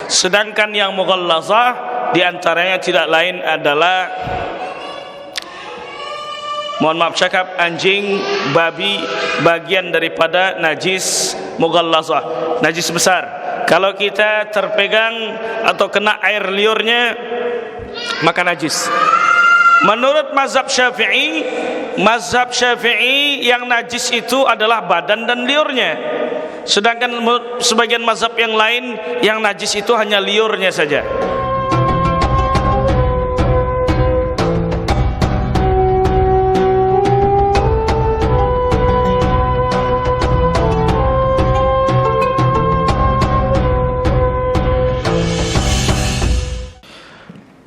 Sedangkan yang mughallazah di antaranya tidak lain adalah, mohon maaf cakap, anjing, babi, bagian daripada najis mughallazah, najis besar. Kalau kita terpegang atau kena air liurnya, maka najis. Menurut mazhab Syafi'i yang najis itu adalah badan dan liurnya. Sedangkan sebagian mazhab yang lain, yang najis itu hanya liurnya saja.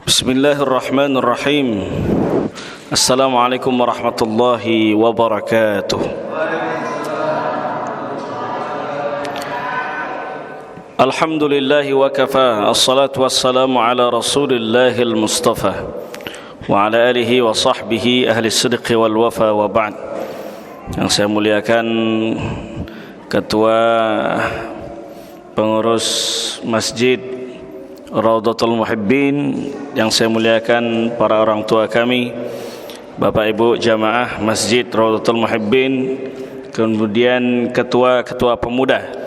Bismillahirrahmanirrahim. Assalamualaikum warahmatullahi wabarakatuh. Alhamdulillahi wa kafa. Assalatu wassalamu ala rasulillahil mustafa wa ala alihi wa sahbihi ahli sidqi wal wafa wa ba'd. Yang saya muliakan Ketua Pengurus Masjid Raudatul Muhibbin, yang saya muliakan para orang tua kami, Bapak Ibu jamaah Masjid Raudatul Muhibbin, kemudian ketua-ketua pemuda.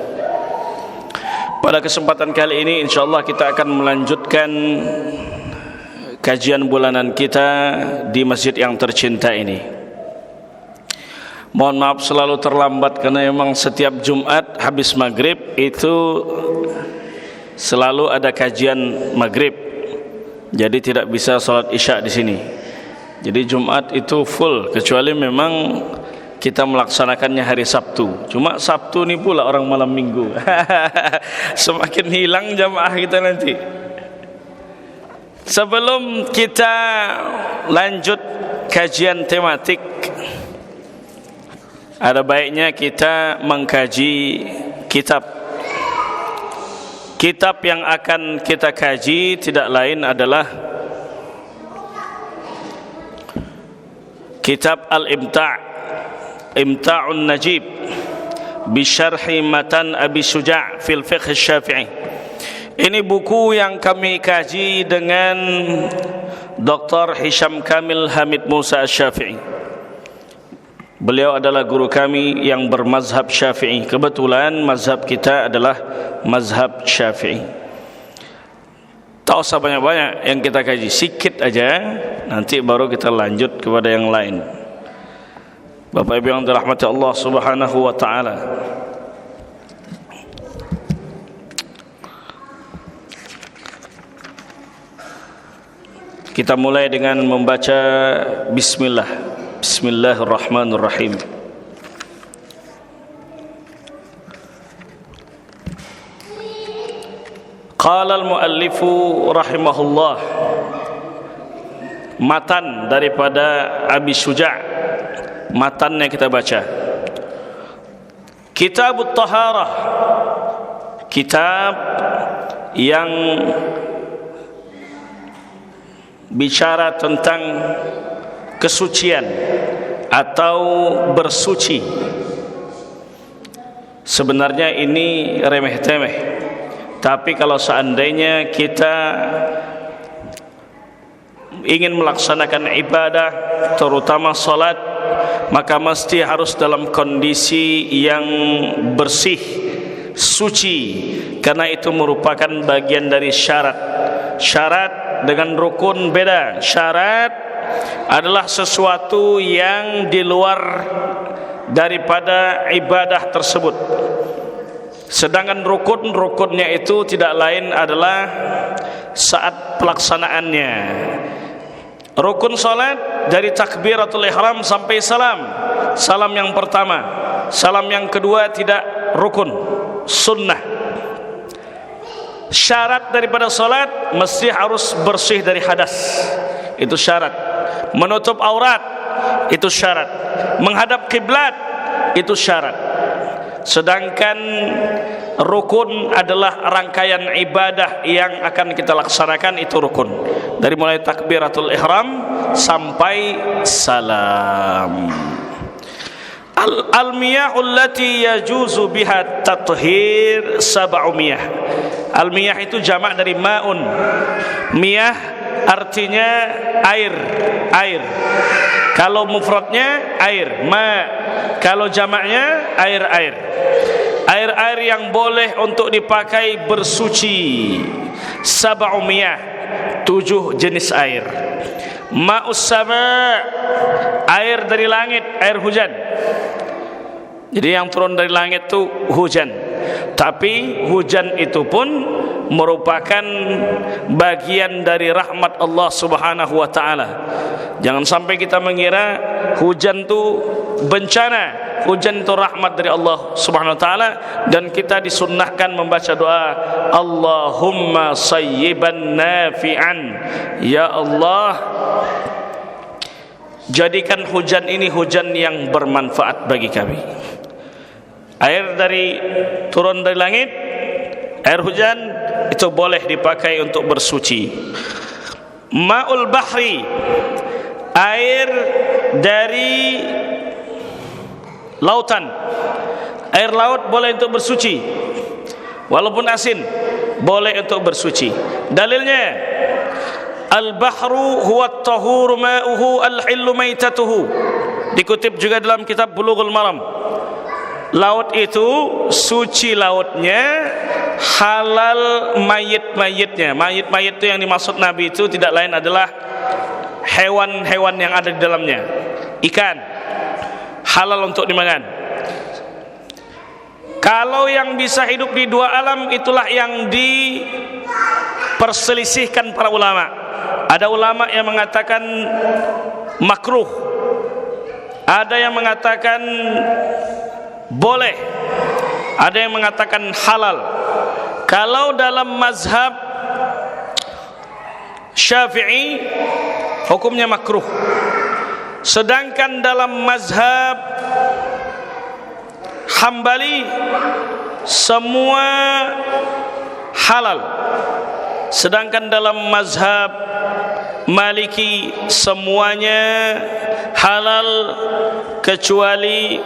Pada kesempatan kali ini insyaallah kita akan melanjutkan kajian bulanan kita di masjid yang tercinta ini. Mohon maaf selalu terlambat karena memang setiap Jumat habis maghrib itu selalu ada kajian maghrib, jadi tidak bisa sholat isya di sini. Jadi Jumat itu full, kecuali memang kita melaksanakannya hari Sabtu. Cuma Sabtu ini pula orang malam minggu. Semakin hilang jamaah kita nanti. Sebelum kita lanjut kajian tematik, ada baiknya kita mengkaji kitab. Kitab yang akan kita kaji tidak lain adalah kitab Al-Imta' Imta'un Najib bi syarhi matan Abi Syuja' fil fiqh Syafi'i. Ini buku yang kami kaji dengan Dr. Hisham Kamil Hamid Musa Asy-Syafi'i. Beliau adalah guru kami yang bermazhab Syafi'i. Kebetulan mazhab kita adalah mazhab Syafi'i. Tak usah banyak-banyak yang kita kaji, sikit aja, nanti baru kita lanjut kepada yang lain. Bapak Ibu yang dirahmati Allah Subhanahu wa taala, kita mulai dengan membaca bismillah. Bismillahirrahmanirrahim. Qala al-muallifu rahimahullah. Matan daripada Abi Syuja', matannya kita baca. Kitabut Taharah, kitab yang bicara tentang kesucian atau bersuci. Sebenarnya ini remeh-temeh, tapi kalau seandainya kita ingin melaksanakan ibadah, terutama salat, maka mesti harus dalam kondisi yang bersih, suci, karena itu merupakan bagian dari syarat. Syarat dengan rukun beda. Syarat adalah sesuatu yang di luar daripada ibadah tersebut. Sedangkan rukunnya itu tidak lain adalah saat pelaksanaannya. Rukun salat dari takbiratul ihram sampai salam. Salam yang pertama, salam yang kedua tidak rukun, sunnah. Syarat daripada salat mesti harus bersih dari hadas, itu syarat. Menutup aurat, itu syarat. Menghadap kiblat, itu syarat. Sedangkan rukun adalah rangkaian ibadah yang akan kita laksanakan, itu rukun. Dari mulai takbiratul ihram sampai salam. Al-miyahul lati yajuzu biha tathhir 700. Al-miyah itu jamak dari ma'un. Miyah artinya air. Kalau mufradnya air, kalau jamaknya air. Air yang boleh untuk dipakai bersuci. Sab'u miyah, 7 jenis air. Ma'us sama, air dari langit, air hujan. Jadi yang turun dari langit itu hujan. Tapi hujan itu pun merupakan bagian dari rahmat Allah Subhanahu wa taala. Jangan sampai kita mengira hujan itu bencana. Hujan itu rahmat dari Allah Subhanahu wa taala, dan kita disunnahkan membaca doa Allahumma sayyiban nafi'an. Ya Allah, jadikan hujan ini hujan yang bermanfaat bagi kami. Air turun dari langit, air hujan itu boleh dipakai untuk bersuci. Ma'ul bahri, air dari lautan. Air laut boleh untuk bersuci, walaupun asin, boleh untuk bersuci. Dalilnya, al-bahru huwa at-tahuru ma'uhu al-hillu maitatuhu. Dikutip juga dalam kitab Bulughul Maram. Laut itu suci lautnya, halal mayit-mayitnya. Mayit-mayit itu yang dimaksud Nabi itu tidak lain adalah hewan-hewan yang ada di dalamnya. Ikan halal untuk dimakan. Kalau yang bisa hidup di dua alam, itulah yang diperselisihkan para ulama. Ada ulama yang mengatakan makruh, ada yang mengatakan boleh, ada yang mengatakan halal. Kalau dalam mazhab Syafi'i hukumnya makruh, sedangkan dalam mazhab Hambali semua halal, sedangkan dalam mazhab Maliki semuanya halal kecuali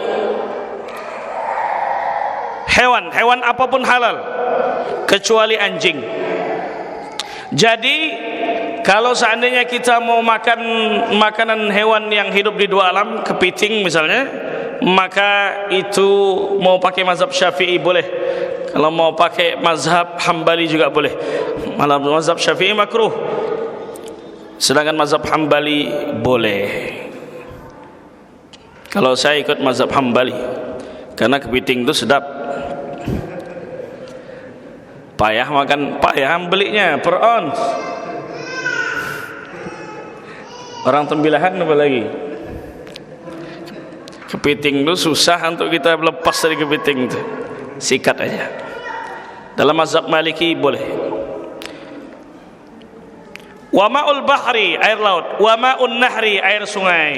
hewan apapun halal kecuali anjing. Jadi kalau seandainya kita mau makan makanan hewan yang hidup di dua alam, kepiting misalnya, maka itu mau pakai mazhab Syafi'i boleh. Kalau mau pakai mazhab Hambali juga boleh. Malah mazhab Syafi'i makruh, sedangkan mazhab Hambali boleh. Kalau saya ikut mazhab Hambali, karena kepiting itu sedap. Payah belinya per ons. Orang tembilahan apa lagi? Kepiting itu susah untuk kita lepas dari kepiting itu. Sikat aja. Dalam mazhab Maliki boleh. Wa ma'ul bahri, air laut. Wa ma'un nahri, air sungai.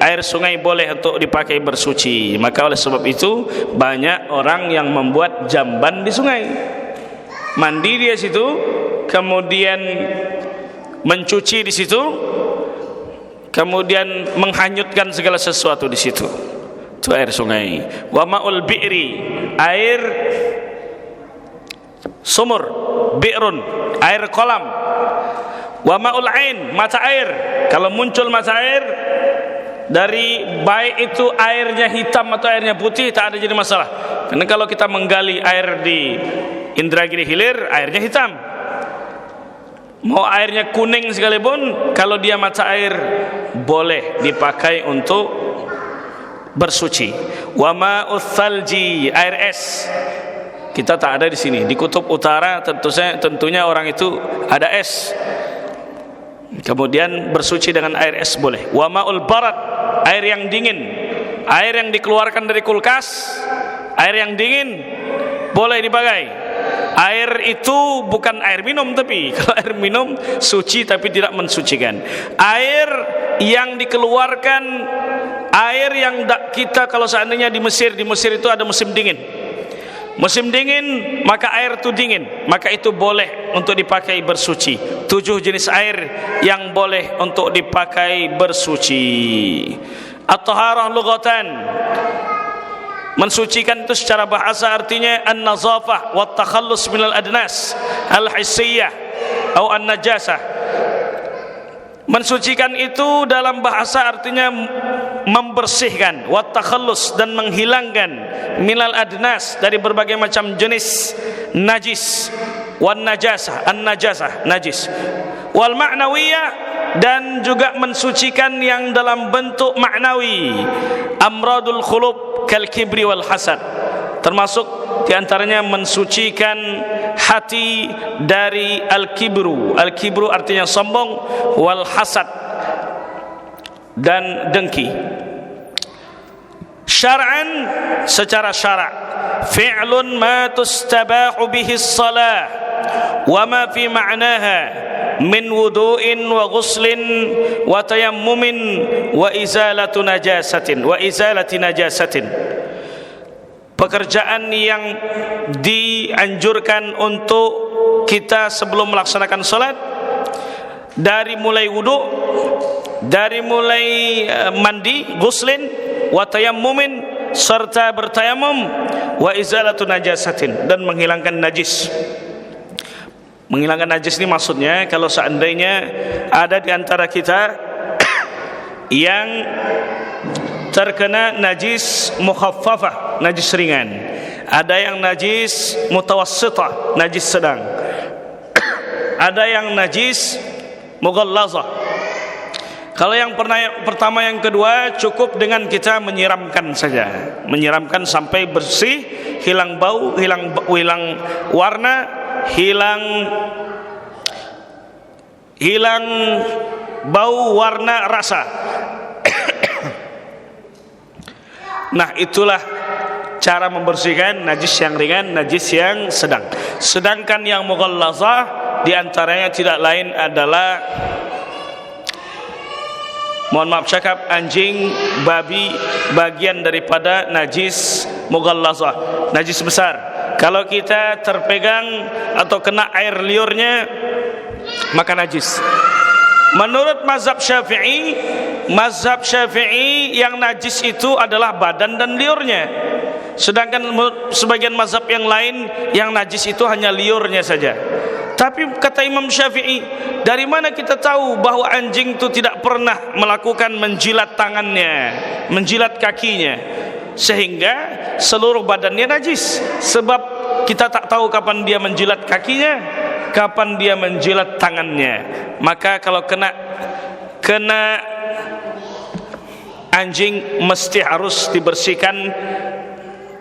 Air sungai boleh untuk dipakai bersuci. Maka oleh sebab itu banyak orang yang membuat jamban di sungai. Mandi di situ, kemudian mencuci di situ, kemudian menghanyutkan segala sesuatu di situ. Itu air sungai. Wa ma'ul bi'ri, air sumur, bi'run, air kolam. Wa ma'ul ain, mata air. Kalau muncul mata air, dari baik itu airnya hitam atau airnya putih, tak ada jadi masalah. Karena kalau kita menggali air di Indragiri Hilir, airnya hitam. Mau airnya kuning sekalipun, kalau dia mata air boleh dipakai untuk bersuci. Wa ma'ul thalji, air es. Kita tak ada di sini. Di kutub utara tentunya orang itu ada es. Kemudian bersuci dengan air es boleh. Wa ma'ul barat, air yang dingin. Air yang dikeluarkan dari kulkas, air yang dingin boleh dipakai. Air itu bukan air minum, tapi kalau air minum suci tapi tidak mensucikan. Air yang dikeluarkan, air yang kita kalau seandainya di Mesir itu ada musim dingin. Musim dingin, maka air itu dingin, maka itu boleh untuk dipakai bersuci. 7 jenis air yang boleh untuk dipakai bersuci. At-taharah lughatan, Mensucikan itu secara bahasa artinya an-nazafah wa takhallus minal adnas al-hissiyah atau an-najasah. Mensucikan itu dalam bahasa artinya membersihkan, wa takhallus, dan menghilangkan minal adnas, dari berbagai macam jenis najis, wan najasah, an-najasah, najis, wal ma'nawiyah, dan juga mensucikan yang dalam bentuk maknawi, amradul khulub kal kibri wal hasad, termasuk diantaranya mensucikan hati dari al-kibru. Al-kibru artinya sombong, wal hasad, dan dengki. Syar'an, secara syara', fi'lun ma tustabahu bihi as-salah wa ma fi ma'naha min wudu'in wa ghuslin wa tayammumin wa izalati najasatin. Pekerjaan yang dianjurkan untuk kita sebelum melaksanakan salat, dari mulai wudu, dari mulai mandi, ghuslin, wa tayammumin, serta bertayamum, wa izalati najasatin, dan menghilangkan najis. Menghilangkan najis ini maksudnya kalau seandainya ada di antara kita yang terkena najis mukhaffafah, najis ringan, ada yang najis mutawassitah, najis sedang, ada yang najis mughallazah. Kalau yang pertama, yang kedua, cukup dengan kita menyiramkan saja, menyiramkan sampai bersih, hilang bau, hilang warna, hilang bau, warna, rasa. Nah, itulah cara membersihkan najis yang ringan, najis yang sedang. Sedangkan yang mughallazah diantaranya tidak lain adalah, mohon maaf cakap, anjing, babi, bagian daripada najis mughallazah, najis besar. Kalau kita terpegang atau kena air liurnya, maka najis. Menurut mazhab Syafi'i yang najis itu adalah badan dan liurnya. Sedangkan sebagian mazhab yang lain, yang najis itu hanya liurnya saja. Tapi kata Imam Syafi'i, dari mana kita tahu bahwa anjing itu tidak pernah melakukan menjilat tangannya, menjilat kakinya, sehingga seluruh badannya najis? Sebab kita tak tahu kapan dia menjilat kakinya, kapan dia menjilat tangannya. Maka kalau kena anjing, mesti harus dibersihkan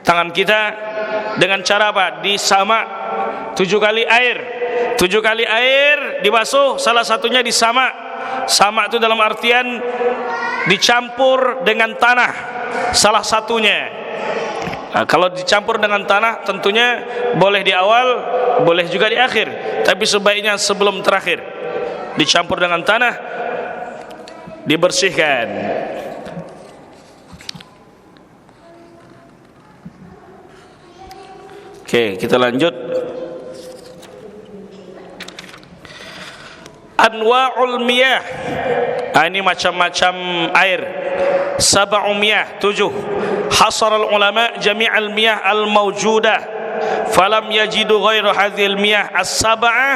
tangan kita dengan cara apa? Disamak 7 kali air. 7 kali air dibasuh, salah satunya disamak. Samak itu dalam artian dicampur dengan tanah, salah satunya. Nah, kalau dicampur dengan tanah tentunya boleh di awal, boleh juga di akhir, tapi sebaiknya sebelum terakhir. Dicampur dengan tanah, dibersihkan. Oke, kita lanjut. Anwa'ul miyah. Ini macam-macam air. Sab'u miyah, 7. Hasar al-ulama jami'al miyah al-mawjudah, falam yajidu ghairu hadhil miyah as-sab'ah,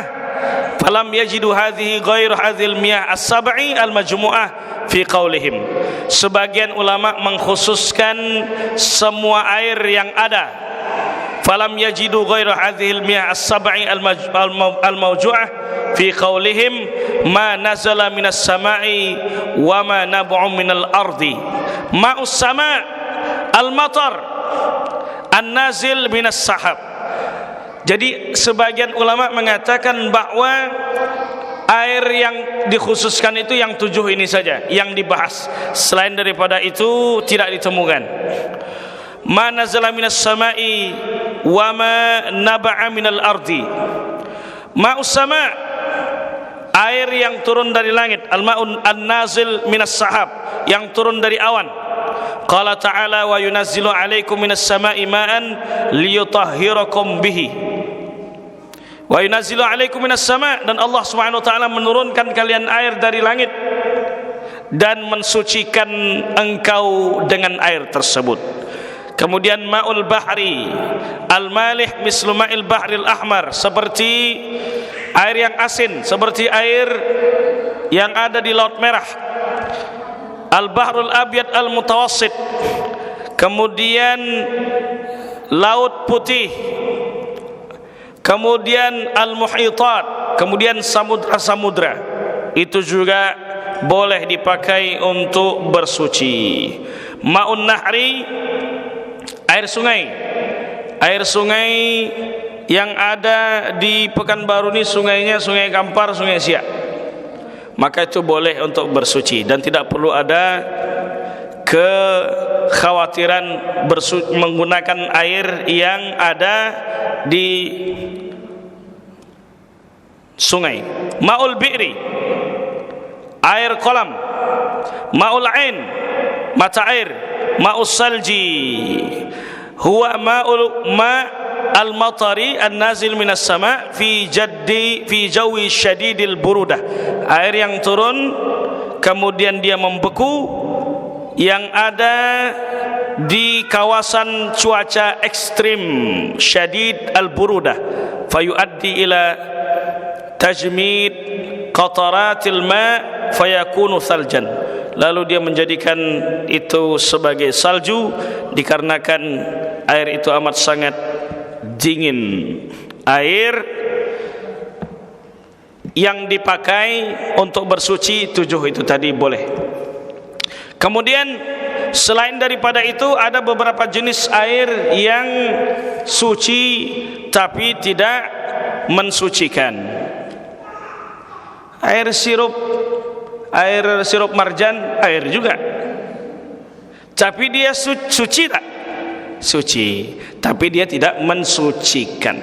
falam yajidu hadhihi ghairu hadhil miyah as-sab'i al-majmu'ah fi qaulihim. Sebagian ulama mengkhususkan semua air yang ada. Falam yajidu ghairu hadhil miyah as-sab'i al-mawju'ah fi qaulihim ma nazala minas sama'i wa ma nab'u minal ardi. Ma'us sama' al-matar an-nazil minas sahab. Jadi sebagian ulama mengatakan bahwa air yang dikhususkan itu yang 7 ini saja yang dibahas. Selain daripada itu tidak ditemukan. Ma nazala minas sama'i wa ma naba'a minal ardi. Ma'us sama', air yang turun dari langit, al-ma'un an-nazil minas sahab, yang turun dari awan. Qala ta'ala wa yunazzilu 'alaikum minas sama'i ma'an liyutahhirakum bihi. Wa yunazzilu 'alaikum minas sama', dan Allah Subhanahu wa taala menurunkan kalian air dari langit dan mensucikan engkau dengan air tersebut. Kemudian ma'ul bahri al-malih mislu ma'il bahril ahmar, seperti air yang asin, seperti air yang ada di Laut Merah. Al-bahrul abyad al-mutawassit, kemudian Laut Putih, kemudian al-muhitat, kemudian samudra-samudra. Itu juga boleh dipakai untuk bersuci. Ma'un nahri, air sungai. Air sungai yang ada di Pekanbaru ini sungainya Sungai Kampar, Sungai Siak. Maka itu boleh untuk bersuci dan tidak perlu ada kekhawatiran menggunakan air yang ada di sungai. Ma'ul bi'ri, air kolam. Ma'ul ain, mata air. Ma'us salji, huwa ma al-matari an-nazil minas sama fi jawi syadidil burudah. Air yang turun kemudian dia membeku, yang ada di kawasan cuaca ekstrim syadid al-burudah, fayuaddi ila tajmid qataratil ma fayakunu thaljan. Lalu dia menjadikan itu sebagai salju dikarenakan air itu amat sangat dingin. Air yang dipakai untuk bersuci 7 itu tadi boleh. Kemudian selain daripada itu ada beberapa jenis air yang suci tapi tidak mensucikan. Air sirup marjan, air juga. Tapi dia suci tak? Suci, tapi dia tidak mensucikan.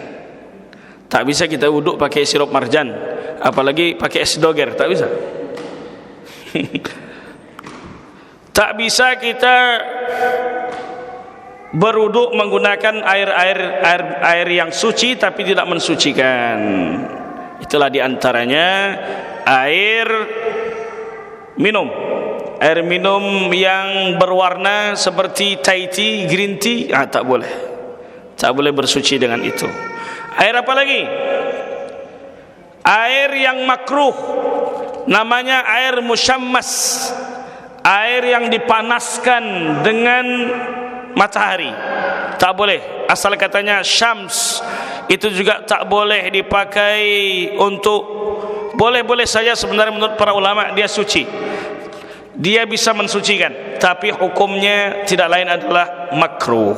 Tak bisa kita wuduk pakai sirup marjan, apalagi pakai es doger, tak bisa. Tak bisa kita berwuduk menggunakan air yang suci tapi tidak mensucikan. Itulah diantaranya air minum. Air minum yang berwarna seperti Thai tea, green tea, tak boleh. Tak boleh bersuci dengan itu. Air apa lagi? Air yang makruh, namanya air musyammas. Air yang dipanaskan dengan matahari, tak boleh. Asal katanya syams, itu juga tak boleh dipakai untuk, boleh-boleh saja sebenarnya menurut para ulama dia suci, dia bisa mensucikan, tapi hukumnya tidak lain adalah makruh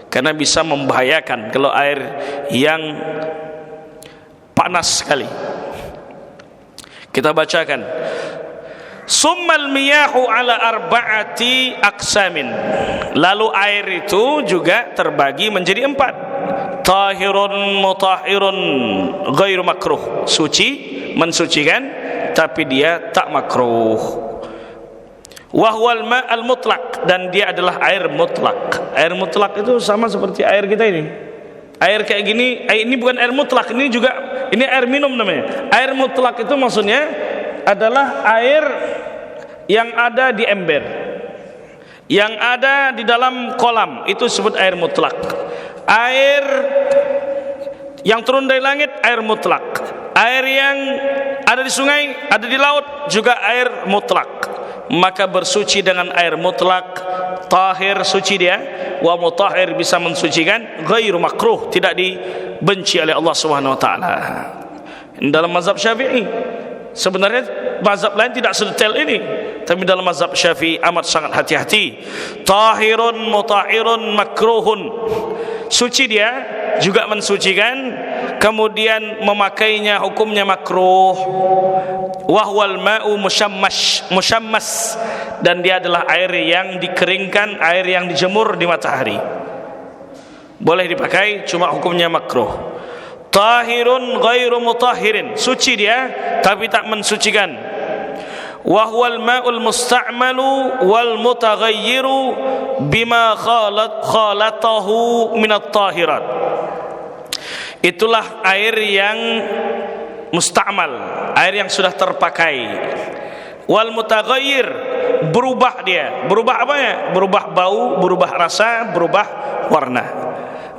karena bisa membahayakan kalau air yang panas sekali. Kita bacakan. Summal miyahu ala arba'ati aqsamin. Lalu air itu juga terbagi menjadi 4. Tahirun mutahhirun ghairu makruh. Suci, mensucikan, tapi dia tak makruh. Wa huwal ma'al mutlaq, dan dia adalah air mutlak. Air mutlak itu sama seperti air kita ini. Air kayak gini, ini bukan air mutlak, ini juga, ini air minum namanya. Air mutlak itu maksudnya adalah air yang ada di ember, yang ada di dalam kolam, itu disebut air mutlak. Air yang turun dari langit, air mutlak. Air yang ada di sungai, ada di laut, juga air mutlak. Maka bersuci dengan air mutlak, tahir, suci dia, wa mutahhir, bisa mensucikan, ghairu makruh, tidak dibenci oleh Allah Subhanahu wa taala. Dalam mazhab Syafi'i, sebenarnya mazhab lain tidak sedetail ini, tapi dalam mazhab Syafi'i amat sangat hati-hati. Tahirun mutahhirun makruhun, suci dia, juga mensucikan, kemudian memakainya hukumnya makruh. Wahwal ma'u musyammas, dan dia adalah air yang dikeringkan, air yang dijemur di matahari. Boleh dipakai, cuma hukumnya makruh. Tahirun ghairu mutahhirin, suci dia tapi tak mensucikan. Wahwal ma'ul musta'malu wal mutaghayyiru bima khalatahu minat tahirat. Itulah air yang musta'mal, air yang sudah terpakai. Wal mutaghayyir, berubah dia. Berubah apa ya? Berubah bau, berubah rasa, berubah warna.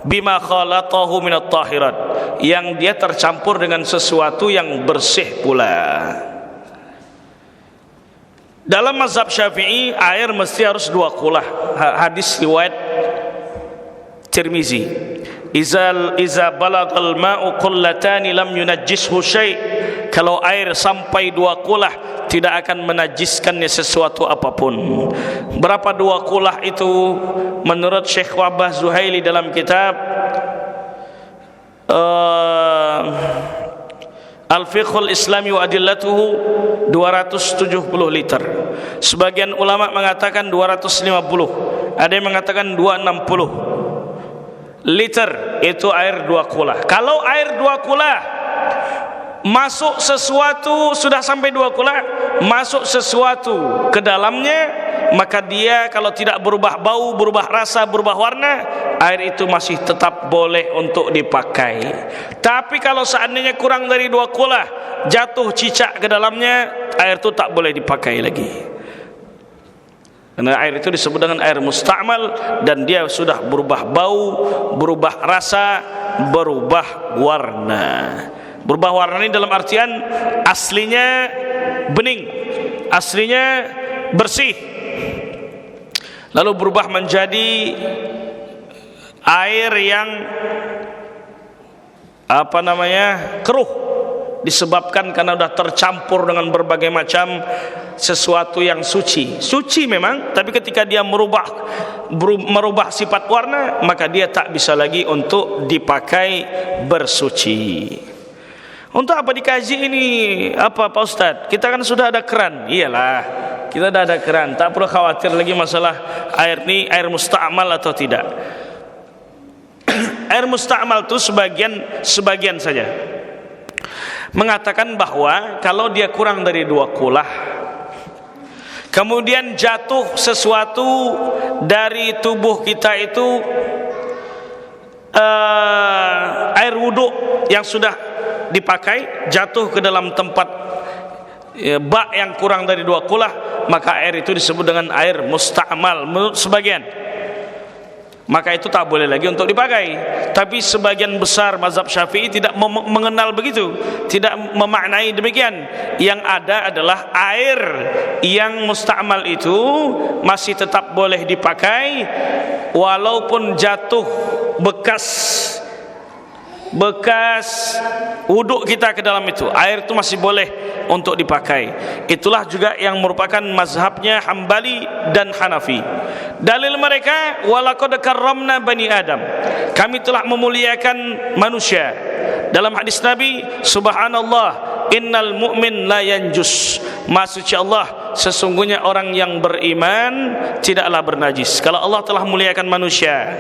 Bima khalatahu minat tahirat, yang dia tercampur dengan sesuatu yang bersih pula. Dalam mazhab Syafi'i, air mesti harus 2 kulah. Hadis riwayat Tirmizi, iza balagal ma'u qullatani lam yunajjishu syai'. Kalau air sampai 2 kulah tidak akan menajiskannya sesuatu apapun. Berapa 2 kulah itu? Menurut Syekh Wahbah Zuhaili dalam kitab Al-Fiqhul Islami wa Adillatuhu 270 liter. Sebagian ulama mengatakan 250, ada yang mengatakan 260 liter itu air 2 kulah. Kalau air 2 kulah masuk sesuatu, sudah sampai 2 kulah, masuk sesuatu ke dalamnya, maka dia kalau tidak berubah bau, berubah rasa, berubah warna, air itu masih tetap boleh untuk dipakai. Tapi kalau seandainya kurang dari 2 kulah, jatuh cicak ke dalamnya, air itu tak boleh dipakai lagi. Karena air itu disebut dengan air musta'mal, dan dia sudah berubah bau, berubah rasa, berubah warna. Berubah warna ini dalam artian aslinya bening, aslinya bersih, lalu berubah menjadi air yang keruh, disebabkan karena sudah tercampur dengan berbagai macam sesuatu yang suci. Suci memang, tapi ketika dia merubah sifat warna, maka dia tak bisa lagi untuk dipakai bersuci. Untuk apa dikaji ini? Apa Pak Ustadz? Kita kan sudah ada keran. Iyalah, kita sudah ada keran, tak perlu khawatir lagi masalah air ini air musta'mal atau tidak. Air musta'mal itu sebagian saja mengatakan bahwa kalau dia kurang dari 2 kulah, kemudian jatuh sesuatu dari tubuh kita itu, air wudhu yang sudah dipakai jatuh ke dalam tempat bak yang kurang dari 2 kulah, maka air itu disebut dengan air musta'mal menurut sebagian. Maka itu tak boleh lagi untuk dipakai. Tapi sebagian besar mazhab Syafi'i tidak mengenal begitu, tidak memaknai demikian. Yang ada adalah air yang musta'mal itu masih tetap boleh dipakai walaupun jatuh bekas wuduk kita ke dalam itu, air itu masih boleh untuk dipakai. Itulah juga yang merupakan mazhabnya Hambali dan Hanafi. Dalil mereka, walaqad karramna bani Adam, kami telah memuliakan manusia. Dalam hadis Nabi, subhanallah, innal mu'min la yanjus, maha suci Allah, sesungguhnya orang yang beriman tidaklah bernajis. Kalau Allah telah muliakan manusia,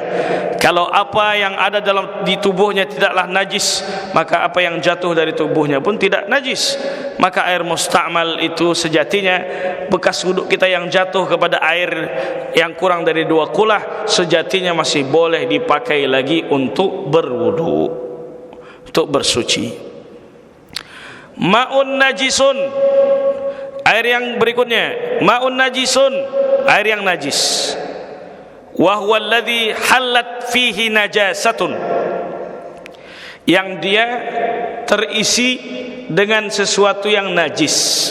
kalau apa yang ada di tubuhnya tidaklah najis, maka apa yang jatuh dari tubuhnya pun tidak najis. Maka air musta'mal itu sejatinya, bekas wuduk kita yang jatuh kepada air yang kurang dari 2 kulah, sejatinya masih boleh dipakai lagi untuk berwudu, untuk bersuci. Ma'un najisun, air yang berikutnya, ma'un najisun, air yang najis. Wa huwa alladhi halat fihi najasatun, yang dia terisi dengan sesuatu yang najis.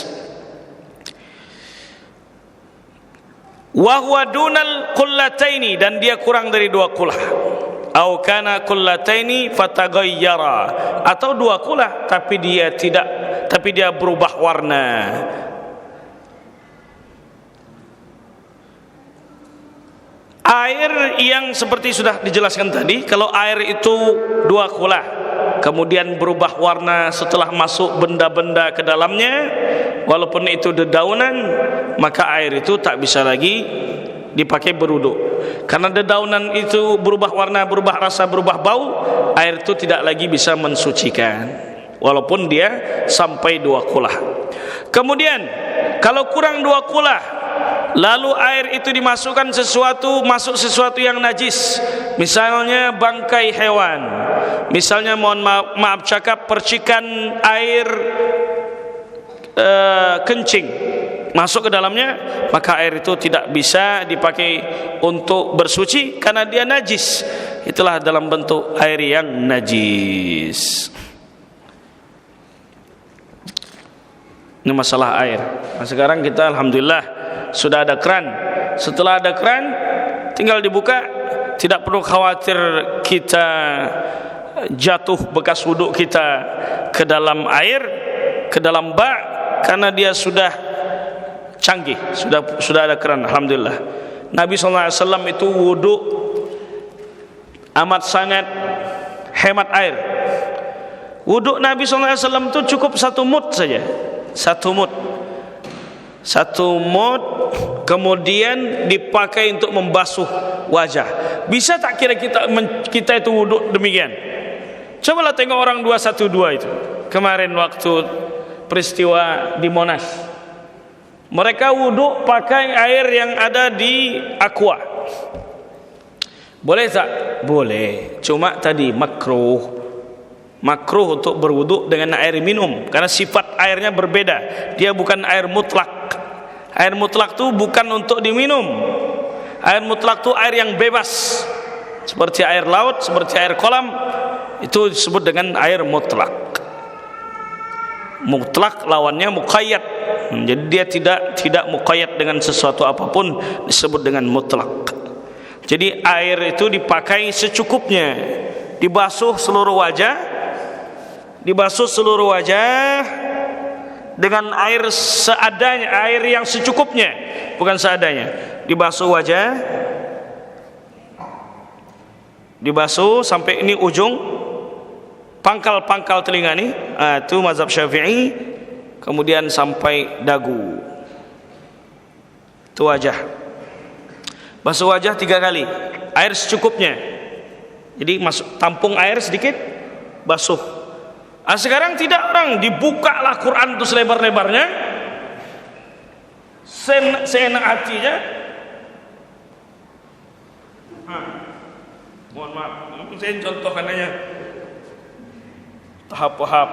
Wa huwa dunal qullataini, dan dia kurang dari 2 kulah. Au kana qullataini fataghayyara, atau 2 kulah tapi dia berubah warna. Air yang seperti sudah dijelaskan tadi, kalau air itu 2 kulah kemudian berubah warna setelah masuk benda-benda ke dalamnya, walaupun itu dedaunan, maka air itu tak bisa lagi dipakai berwudu. Karena dedaunan itu berubah warna, berubah rasa, berubah bau, air itu tidak lagi bisa mensucikan walaupun dia sampai 2 kulah. Kemudian kalau kurang 2 kulah, lalu air itu dimasukkan masuk sesuatu yang najis, misalnya bangkai hewan, misalnya mohon maaf cakap percikan air kencing, masuk ke dalamnya, maka air itu tidak bisa dipakai untuk bersuci karena dia najis. Itulah dalam bentuk air yang najis. Ini masalah air. Nah, sekarang kita alhamdulillah sudah ada keran. Setelah ada keran, tinggal dibuka, tidak perlu khawatir kita jatuh bekas wuduk kita ke dalam air, ke dalam bak, karena dia sudah canggih, sudah ada keran. Alhamdulillah. Nabi SAW itu wuduk amat sangat hemat air. Wuduk Nabi SAW itu cukup 1 mud saja. 1 mud kemudian dipakai untuk membasuh wajah. Bisa tak kira kita itu wuduk demikian? Cobalah tengok orang 212 itu kemarin waktu peristiwa di Monas. Mereka wuduk pakai air yang ada di aqua. Boleh tak? Boleh. Cuma tadi makruh untuk berwuduk dengan air minum karena sifat airnya berbeda. Dia bukan air mutlak. Air mutlak itu bukan untuk diminum. Air mutlak itu air yang bebas, seperti air laut, seperti air kolam. Itu disebut dengan air mutlak. Mutlak lawannya muqayyad. Jadi dia tidak muqayyad dengan sesuatu apapun, disebut dengan mutlak. Jadi air itu dipakai secukupnya, dibasuh seluruh wajah dengan air seadanya, air yang secukupnya, bukan seadanya. Dibasuh wajah, dibasuh sampai ini ujung pangkal telinga nih, itu mazhab Syafi'i, kemudian sampai dagu, itu wajah. Basuh wajah 3 kali, air secukupnya. Jadi tampung air sedikit, basuh. Sekarang tidak, orang dibukalah Quran itu selebar-lebarnya, seenak hatinya. Mohon maaf, saya contohkan aja tahap-tahap.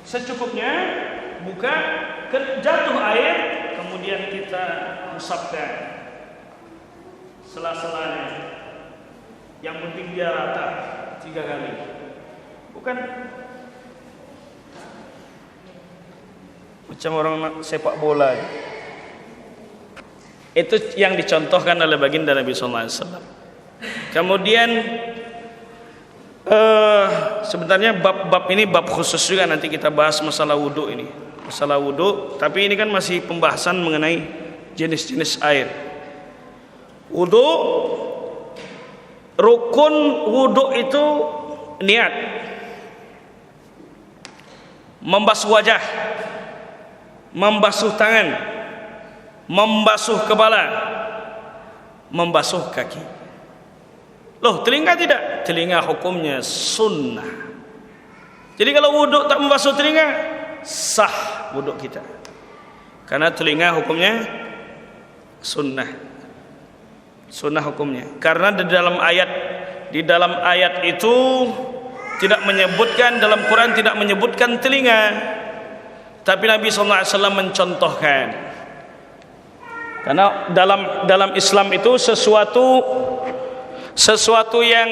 Secukupnya buka, jatuh air, kemudian kita usapkan sela-selanya. Yang penting dia rata 3 kali. Bukan macam orang sepak bola. Itu yang dicontohkan oleh baginda Nabi sallallahu alaihi wasallam. Kemudian sebenarnya bab ini bab khusus juga, nanti kita bahas masalah wudu ini. Masalah wudu, tapi ini kan masih pembahasan mengenai jenis-jenis air. Wudu, rukun wudu itu niat. Membasuh wajah, membasuh tangan, membasuh kepala, membasuh kaki. Loh, telinga tidak? Telinga hukumnya sunnah. Jadi kalau wuduk tak membasuh telinga, sah wuduk kita, karena telinga hukumnya sunnah. Sunnah hukumnya, karena di dalam ayat itu tidak menyebutkan, dalam Quran tidak menyebutkan telinga, tapi Nabi SAW mencontohkan. Karena dalam Islam itu sesuatu yang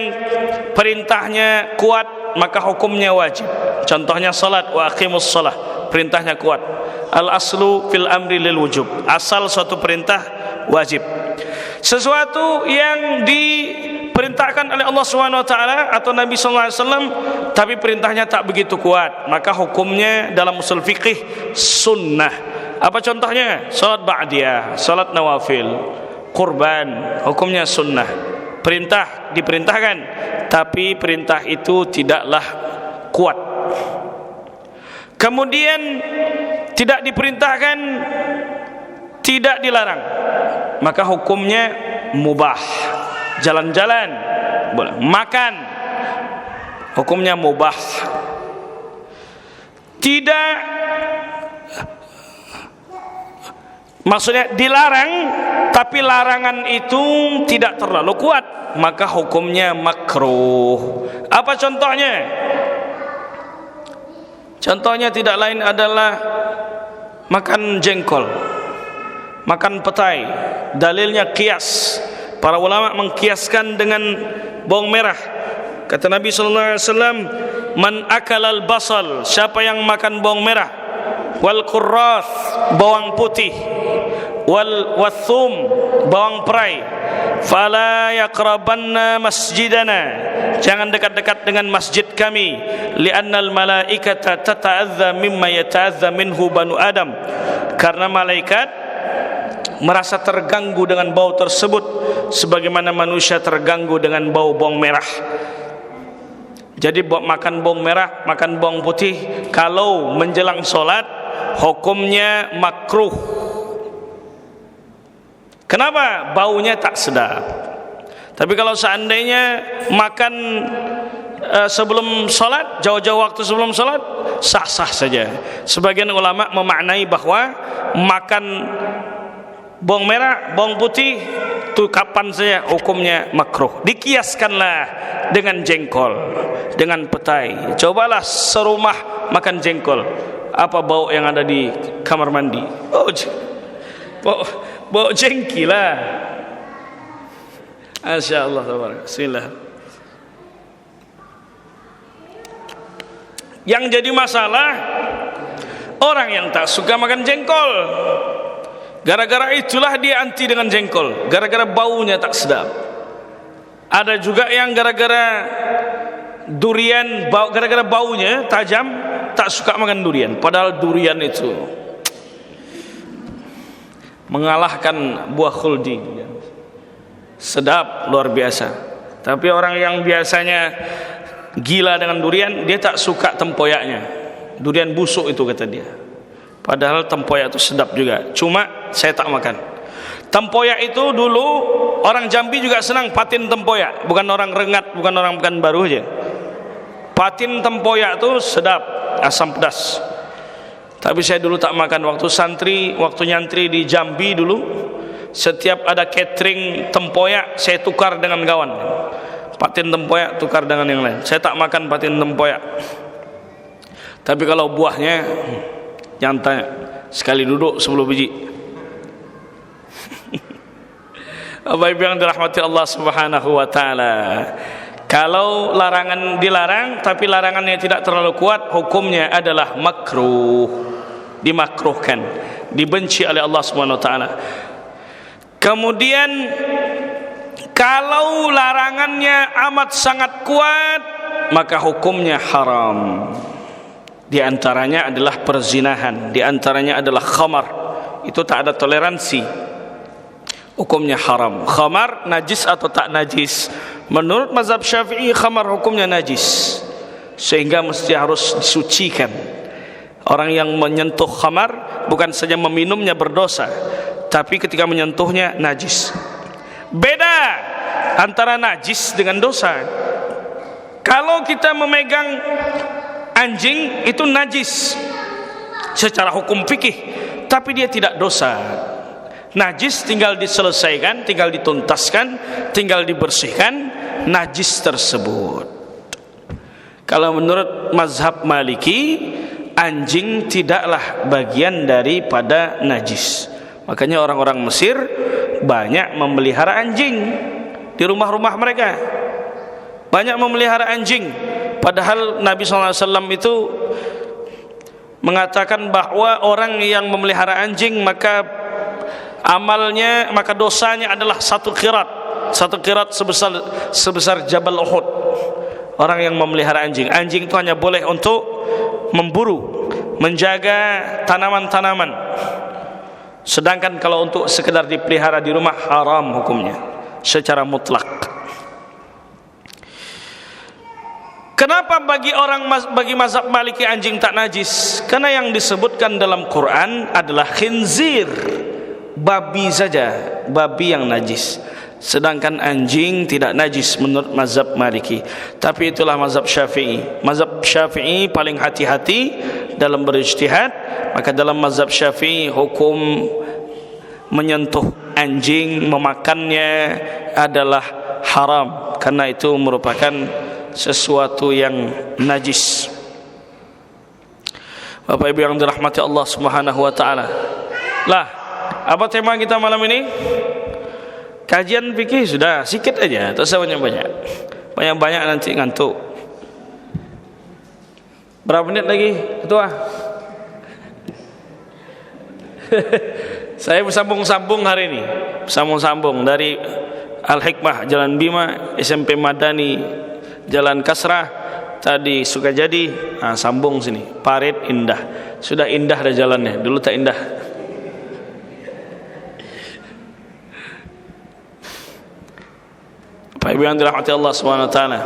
perintahnya kuat, maka hukumnya wajib. Contohnya salat, wa aqimus shalah, perintahnya kuat. Al aslu fil amri lil wujub, asal suatu perintah wajib. Sesuatu yang diperintahkan oleh Allah Subhanahu wa taala atau Nabi sallallahu alaihi wasallam tapi perintahnya tak begitu kuat, maka hukumnya dalam usul fikih sunnah. Apa contohnya? Salat ba'diyah, salat nawafil, kurban, hukumnya sunnah. Perintah diperintahkan, tapi perintah itu tidaklah kuat. Kemudian tidak diperintahkan, tidak dilarang, maka hukumnya mubah. Jalan-jalan boleh, makan hukumnya mubah. Tidak, maksudnya dilarang, tapi larangan itu tidak terlalu kuat, maka hukumnya makruh. Apa contohnya? Contohnya tidak lain adalah makan jengkol, makan petai. Dalilnya kias. Para ulama mengkiaskan dengan bawang merah. Kata Nabi sallallahu alaihi wasallam, "Man akalal basal," siapa yang makan bawang merah, wal qurras, bawang putih, wal wathum, bawang perai, fala yaqrabanna masjidana, jangan dekat-dekat dengan masjid kami, li'annal malaikata tata'adza mimma yata'adza minhu banu Adam, karena malaikat merasa terganggu dengan bau tersebut sebagaimana manusia terganggu dengan bau bawang merah. Jadi makan bawang merah, makan bawang putih kalau menjelang sholat hukumnya makruh. Kenapa? Baunya tak sedap. Tapi kalau seandainya makan sebelum sholat, jauh-jauh waktu sebelum sholat, sah-sah saja. Sebagian ulama memaknai bahwa makan bawang merah, bawang putih itu kapan saja hukumnya makruh. Dikiaskanlah dengan jengkol, dengan petai. Cobalah serumah makan jengkol. Apa bau yang ada di kamar mandi? Bau jengki lah. Masya Allah. Bismillah. Yang jadi masalah orang yang tak suka makan jengkol. Gara-gara itulah dia anti dengan jengkol, gara-gara baunya tak sedap. Ada juga yang gara-gara durian, gara-gara baunya tajam, tak suka makan durian. Padahal durian itu mengalahkan buah khuldi, sedap luar biasa. Tapi orang yang biasanya gila dengan durian, dia tak suka tempoyaknya. Durian busuk itu kata dia. Padahal tempoyak itu sedap juga. Cuma saya tak makan. Tempoyak itu dulu orang Jambi juga senang patin tempoyak. Bukan orang Rengat, bukan orang Pekanbaru aja. Patin tempoyak itu sedap, asam pedas. Tapi saya dulu tak makan. Waktu nyantri di Jambi dulu, setiap ada catering tempoyak saya tukar dengan kawan. Patin tempoyak tukar dengan yang lain. Saya tak makan patin tempoyak. Tapi kalau buahnya nyantai, sekali duduk 10 biji. Bapak Ibu yang dirahmati Allah Subhanahu wa taala. Kalau larangan dilarang tapi larangannya tidak terlalu kuat, hukumnya adalah makruh. Dimakruhkan, dibenci oleh Allah Subhanahu wa taala. Kemudian kalau larangannya amat sangat kuat, maka hukumnya haram. Di antaranya adalah perzinahan, di antaranya adalah khamar. Itu tak ada toleransi. Hukumnya haram. Khamar najis atau tak najis? Menurut mazhab Syafi'i, khamar hukumnya najis. Sehingga mesti harus disucikan. Orang yang menyentuh khamar bukan saja meminumnya berdosa, tapi ketika menyentuhnya najis. Beda antara najis dengan dosa. Kalau kita memegang anjing itu najis secara hukum fikih, tapi dia tidak dosa. Najis tinggal diselesaikan, tinggal dituntaskan, tinggal dibersihkan najis tersebut. Kalau menurut mazhab Maliki, anjing tidaklah bagian daripada najis. Makanya orang-orang Mesir banyak memelihara anjing di rumah-rumah mereka. Banyak memelihara anjing. Padahal Nabi SAW itu mengatakan bahwa orang yang memelihara anjing maka amalnya, maka dosanya adalah satu qirat sebesar Jabal Uhud. Orang yang memelihara anjing itu hanya boleh untuk memburu, menjaga tanaman-tanaman. Sedangkan kalau untuk sekedar dipelihara di rumah, haram hukumnya secara mutlak. Kenapa bagi mazhab Maliki anjing tak najis? Karena yang disebutkan dalam Quran adalah khinzir, babi saja, babi yang najis. Sedangkan anjing tidak najis menurut mazhab Maliki. Tapi itulah mazhab Syafi'i. Mazhab Syafi'i paling hati-hati dalam berijtihad. Maka dalam mazhab Syafi'i hukum menyentuh anjing, memakannya adalah haram, karena itu merupakan sesuatu yang najis. Bapak Ibu yang dirahmati Allah Subhanahu wa taala. Lah, apa tema kita malam ini? Kajian fikih sudah sikit aja, tak usah banyak-banyak. Banyak-banyak nanti ngantuk. Berapa menit lagi, Ketua? Saya bersambung-sambung hari ini. Bersambung-sambung dari Al-Hikmah Jalan Bima, SMP Madani Jalan Kasrah, tadi Sukajadi, sambung sini. Parit Indah. Sudah indah dah jalannya, dulu tak indah. Pak Ibu yang dirahmati Allah Subhanahu wa taala.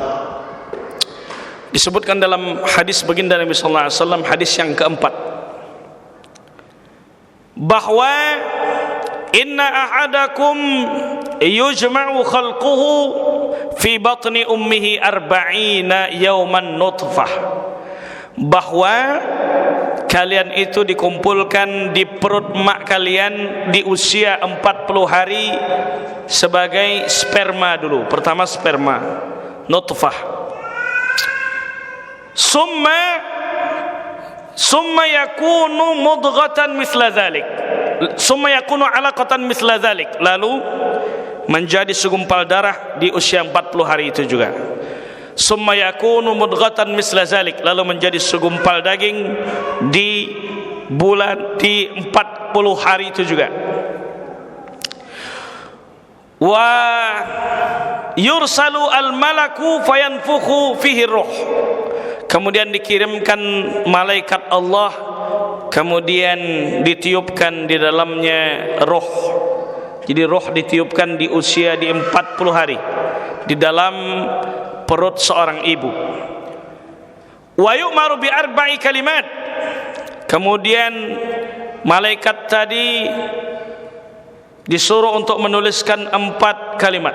Disebutkan dalam hadis baginda Nabi sallallahu alaihi wasallam, hadis yang keempat, bahwa inna ahadakum yujma'u khalquhu fi batni ummihi 40 yawman nutfah, bahwa kalian itu dikumpulkan di perut mak kalian di usia 40 hari sebagai sperma dulu. Pertama sperma, nutfah. Summa yakunu mudghatan misla dhalik. Summa yakunu alaqatan misla dhalik. Lalu menjadi segumpal darah di usia 40 hari itu juga. Summa yakunu mudghatan misla dhalik. Lalu menjadi segumpal daging di bulan di 40 hari itu juga. Wa yursalu al-malaku fayanfukhu fihi ruh. Kemudian dikirimkan malaikat Allah, kemudian ditiupkan di dalamnya roh. Jadi roh ditiupkan di usia di 40 hari di dalam perut seorang ibu. Wa yu'maru bi 4 kalimat. Kemudian malaikat tadi disuruh untuk menuliskan 4 kalimat.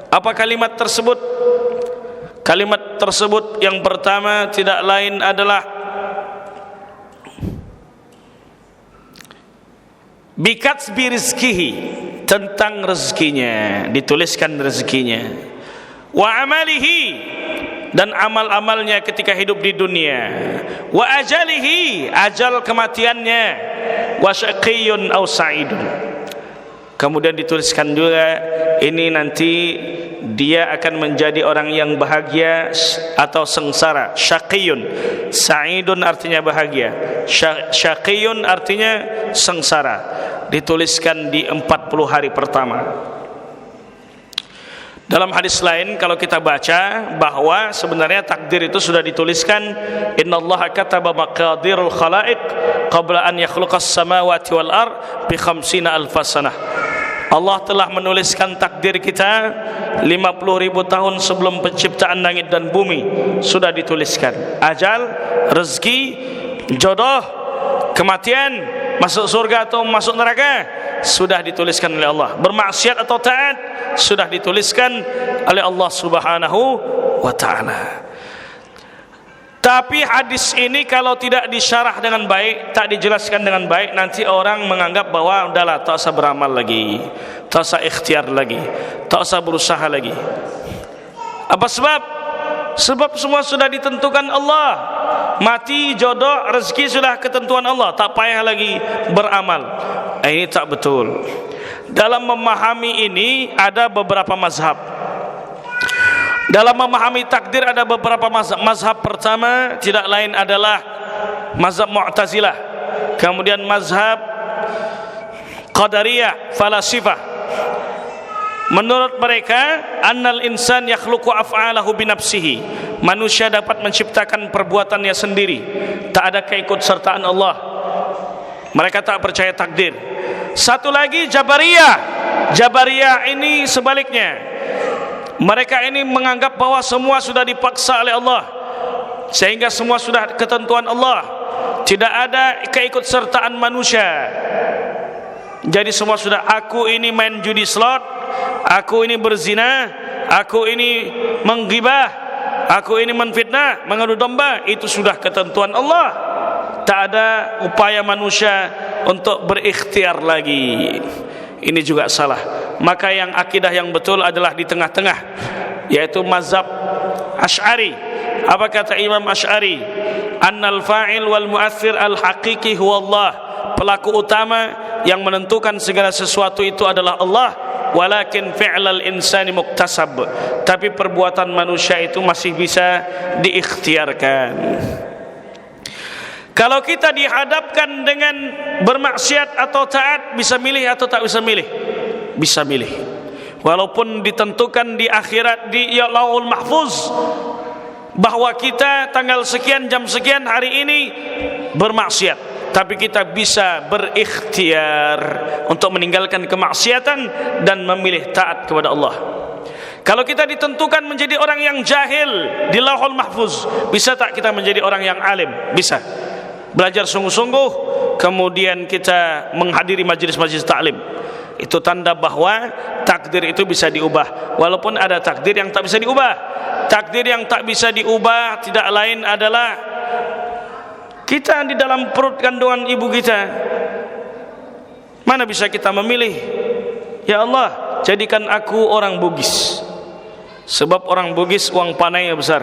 Apa kalimat tersebut? Kalimat tersebut yang pertama tidak lain adalah bikatsbi rizkihi, tentang rezekinya, dituliskan rezekinya. Wa amalihi, dan amal-amalnya ketika hidup di dunia. Wa ajalihi, ajal kematiannya. Wa syaqiyyun aw sa'idun. Kemudian dituliskan juga ini nanti dia akan menjadi orang yang bahagia atau sengsara. Syaqiyun, sa'idun artinya bahagia, syaqiyun artinya sengsara. Dituliskan di 40 hari pertama. Dalam hadis lain kalau kita baca bahwa sebenarnya takdir itu sudah dituliskan, innallaha kataba maqadirul khalaiq qabla an yakhluqas samawati wal ard bi 50,000 sanah. Allah telah menuliskan takdir kita 50.000 tahun sebelum penciptaan langit dan bumi. Sudah dituliskan ajal, rezeki, jodoh, kematian, masuk surga atau masuk neraka, sudah dituliskan oleh Allah. Bermaksiat atau taat, sudah dituliskan oleh Allah Subhanahu wa ta'ala. Tapi hadis ini kalau tidak disyarah dengan baik, tak dijelaskan dengan baik, nanti orang menganggap bahwa udahlah, tak usah beramal lagi, tak usah ikhtiar lagi, tak usah berusaha lagi. Apa sebab? Sebab semua sudah ditentukan Allah. Mati, jodoh, rezeki sudah ketentuan Allah, tak payah lagi beramal. Ini tak betul. Dalam memahami ini ada beberapa mazhab. Dalam memahami takdir ada beberapa mazhab. Mazhab pertama tidak lain adalah mazhab Mu'tazilah, kemudian mazhab Qadariyah, falasifah. Menurut mereka, annal insan yakhluqu af'alahu binafsihi. Manusia dapat menciptakan perbuatannya sendiri, tak ada keikutsertaan Allah. Mereka tak percaya takdir. Satu lagi Jabariyah. Jabariyah ini sebaliknya. Mereka ini menganggap bahwa semua sudah dipaksa oleh Allah, sehingga semua sudah ketentuan Allah, tidak ada keikutsertaan manusia. Jadi semua sudah, aku ini main judi slot, aku ini berzina, aku ini menggibah, aku ini menfitnah, mengadu domba, itu sudah ketentuan Allah. Tak ada upaya manusia untuk berikhtiar lagi. Ini juga salah. Maka yang akidah yang betul adalah di tengah-tengah, yaitu mazhab Asy'ari. Apa kata Imam Asy'ari? annal fa'il wal mu'athir al haqiqi huwa Allah. Pelaku utama yang menentukan segala sesuatu itu adalah Allah. Walakin fi'lal insani muktasab, tapi perbuatan manusia itu masih bisa diikhtiarkan. Kalau kita dihadapkan dengan bermaksiat atau taat, bisa milih atau tak bisa milih? Bisa milih. Walaupun ditentukan di akhirat di Lauhul Mahfuz bahwa kita tanggal sekian jam sekian hari ini bermaksiat, tapi kita bisa berikhtiar untuk meninggalkan kemaksiatan dan memilih taat kepada Allah. Kalau kita ditentukan menjadi orang yang jahil di Lauhul Mahfuz, bisa tak kita menjadi orang yang alim? Bisa. Belajar sungguh-sungguh, kemudian kita menghadiri majelis-majelis taklim. Itu tanda bahwa takdir itu bisa diubah. Walaupun ada takdir yang tak bisa diubah. Takdir yang tak bisa diubah tidak lain adalah kita di dalam perut kandungan ibu kita. Mana bisa kita memilih? Ya Allah, jadikan aku orang Bugis. Sebab orang Bugis uang panainya besar.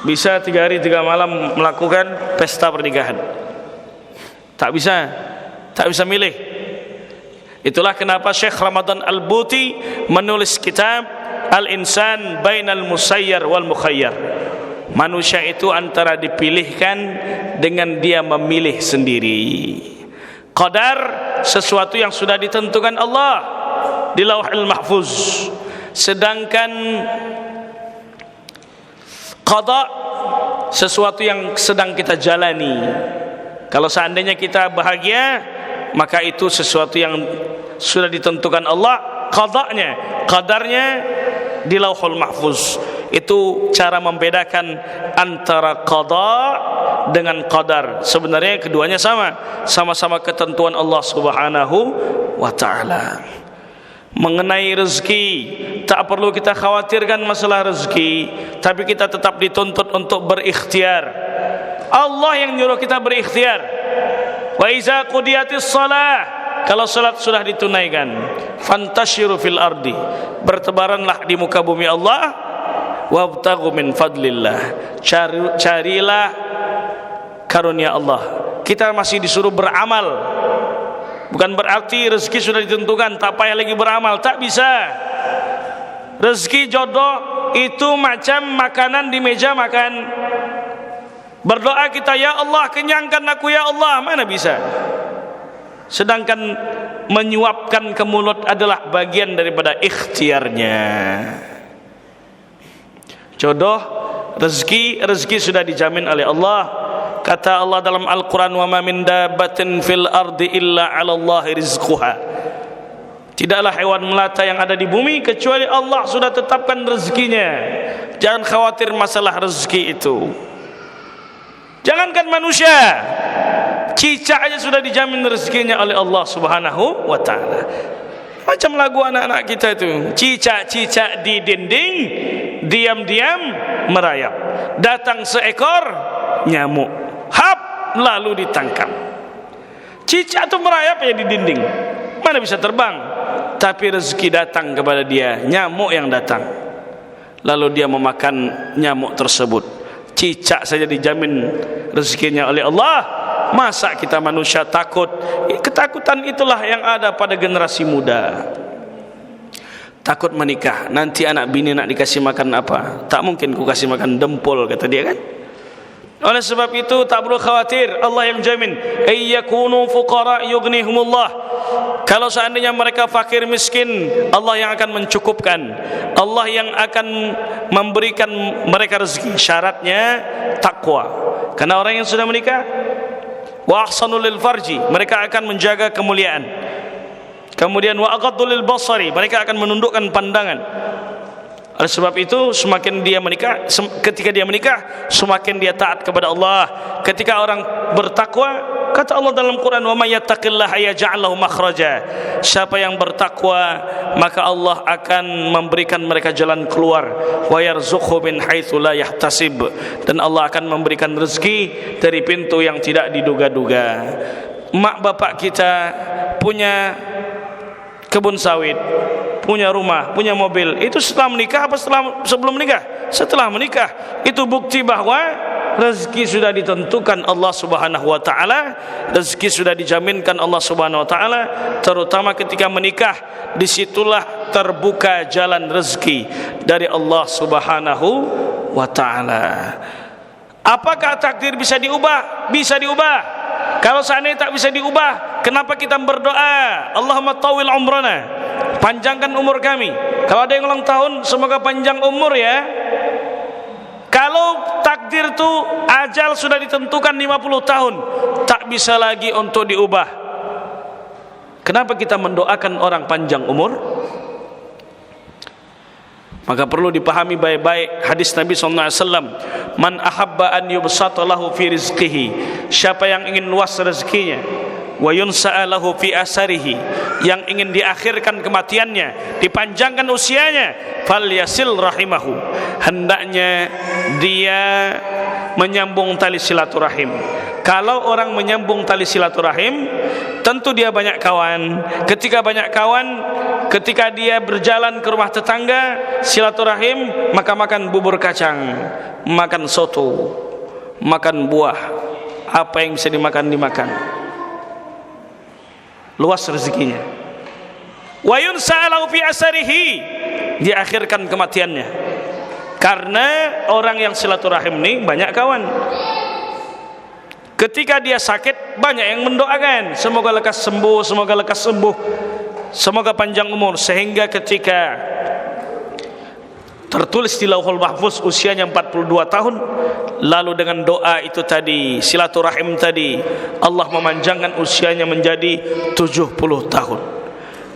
Bisa 3 hari 3 malam melakukan pesta pernikahan. Tak bisa milih. Itulah kenapa Syekh Ramadan Al-Buti menulis kitab Al-Insan Bainal Musayyar wal Mukhayyar. Manusia itu antara dipilihkan dengan dia memilih sendiri. Qadar sesuatu yang sudah ditentukan Allah di Lauhul Mahfuz. Sedangkan qada sesuatu yang sedang kita jalani. Kalau seandainya kita bahagia, maka itu sesuatu yang sudah ditentukan Allah, qadanya, qadarnya di Lauhul Mahfuz. Itu cara membedakan antara qada dengan qadar. Sebenarnya keduanya sama-sama ketentuan Allah Subhanahu wa taala. Mengenai rezeki, tak perlu kita khawatirkan masalah rezeki, tapi kita tetap dituntut untuk berikhtiar. Allah yang nyuruh kita berikhtiar. Wa iza qudiyatis shalah, kalau salat sudah ditunaikan, fantashiru fil ardi, bertebaranlah di muka bumi Allah, wabtaghu min fadlillah, carilah karunia Allah. Kita masih disuruh beramal. Bukan berarti rezeki sudah ditentukan, tak payah lagi beramal. Tak bisa. Rezeki jodoh itu macam makanan di meja makan. Berdoa kita, ya Allah kenyangkan aku ya Allah, mana bisa. Sedangkan menyuapkan ke mulut adalah bagian daripada ikhtiarnya. Jodoh, rezeki sudah dijamin oleh Allah. Kata Allah dalam Al-Quran, wa ma min dabbatin fil ardi illa 'ala Allahi rizquha. Tidaklah hewan melata yang ada di bumi kecuali Allah sudah tetapkan rezekinya. Jangan khawatir masalah rezeki itu. Jangankan manusia, cicak aja sudah dijamin rezekinya oleh Allah Subhanahu wa taala. Macam lagu anak-anak kita itu, cicak-cicak di dinding diam-diam merayap. Datang seekor nyamuk, hap, lalu ditangkap. Cicak itu merayap ya di dinding, mana bisa terbang. Tapi rezeki datang kepada dia, nyamuk yang datang, lalu dia memakan nyamuk tersebut. Cicak saja dijamin rezekinya oleh Allah. Masa kita manusia takut? Ketakutan itulah yang ada pada generasi muda. Takut menikah, nanti anak bini nak dikasih makan apa? Tak mungkin ku kasih makan dempul, kata dia kan. Oleh sebab itu tak perlu khawatir, Allah yang jamin. Ayyakunu fuqara yughnihumullah. Kalau seandainya mereka fakir miskin, Allah yang akan mencukupkan. Allah yang akan memberikan mereka rezeki. Syaratnya takwa. Karena orang yang sudah menikah, wa ahsanu lil farji, mereka akan menjaga kemuliaan. Kemudian wa aghaddu lil basari, mereka akan menundukkan pandangan. Oleh sebab itu semakin dia menikah, ketika dia menikah semakin dia taat kepada Allah. Ketika orang bertakwa, kata Allah dalam Quran, wa may yattaqillaha yaj'al lahu makhraja. Siapa yang bertakwa, maka Allah akan memberikan mereka jalan keluar. Wa yarzuqhu min haitsu la yahtasib, dan Allah akan memberikan rezeki dari pintu yang tidak diduga-duga. Mak bapak kita punya kebun sawit, punya rumah, punya mobil, itu setelah menikah apa sebelum menikah? Setelah menikah. Itu bukti bahwa rezeki sudah ditentukan Allah Subhanahu wa taala, rezeki sudah dijaminkan Allah Subhanahu wa taala, terutama ketika menikah. Disitulah terbuka jalan rezeki dari Allah Subhanahu wa taala. Apakah takdir bisa diubah? Bisa diubah. Kalau seandainya tak bisa diubah, kenapa kita berdoa, Allahumma tawil umrana, panjangkan umur kami. Kalau ada yang ulang tahun, semoga panjang umur ya. Kalau takdir itu ajal sudah ditentukan 50 tahun, tak bisa lagi untuk diubah. Kenapa kita mendoakan orang panjang umur? Maka perlu dipahami baik-baik hadis Nabi SAW, man ahabba an yubsata lahu fi rizqihi, siapa yang ingin luas rezekinya, wa yunsa'a lahu fi asarihi, yang ingin diakhirkan kematiannya, dipanjangkan usianya, falyasil rahimahu, hendaknya dia menyambung tali silaturahim. Kalau orang menyambung tali silaturahim, tentu dia banyak kawan. Ketika banyak kawan, ketika dia berjalan ke rumah tetangga, silaturahim, maka makan bubur kacang, makan soto, makan buah, apa yang bisa dimakan. Luas rezekinya. Wa yunsa'alahu fi asarihi, diakhirkan kematiannya. Karena orang yang silaturahim ini banyak kawan. Ketika dia sakit, banyak yang mendoakan, semoga lekas sembuh, semoga lekas sembuh, semoga panjang umur. Sehingga ketika tertulis di Lauhul Mahfuz usianya 42 tahun, lalu dengan doa itu tadi, silaturahim tadi, Allah memanjangkan usianya menjadi 70 tahun.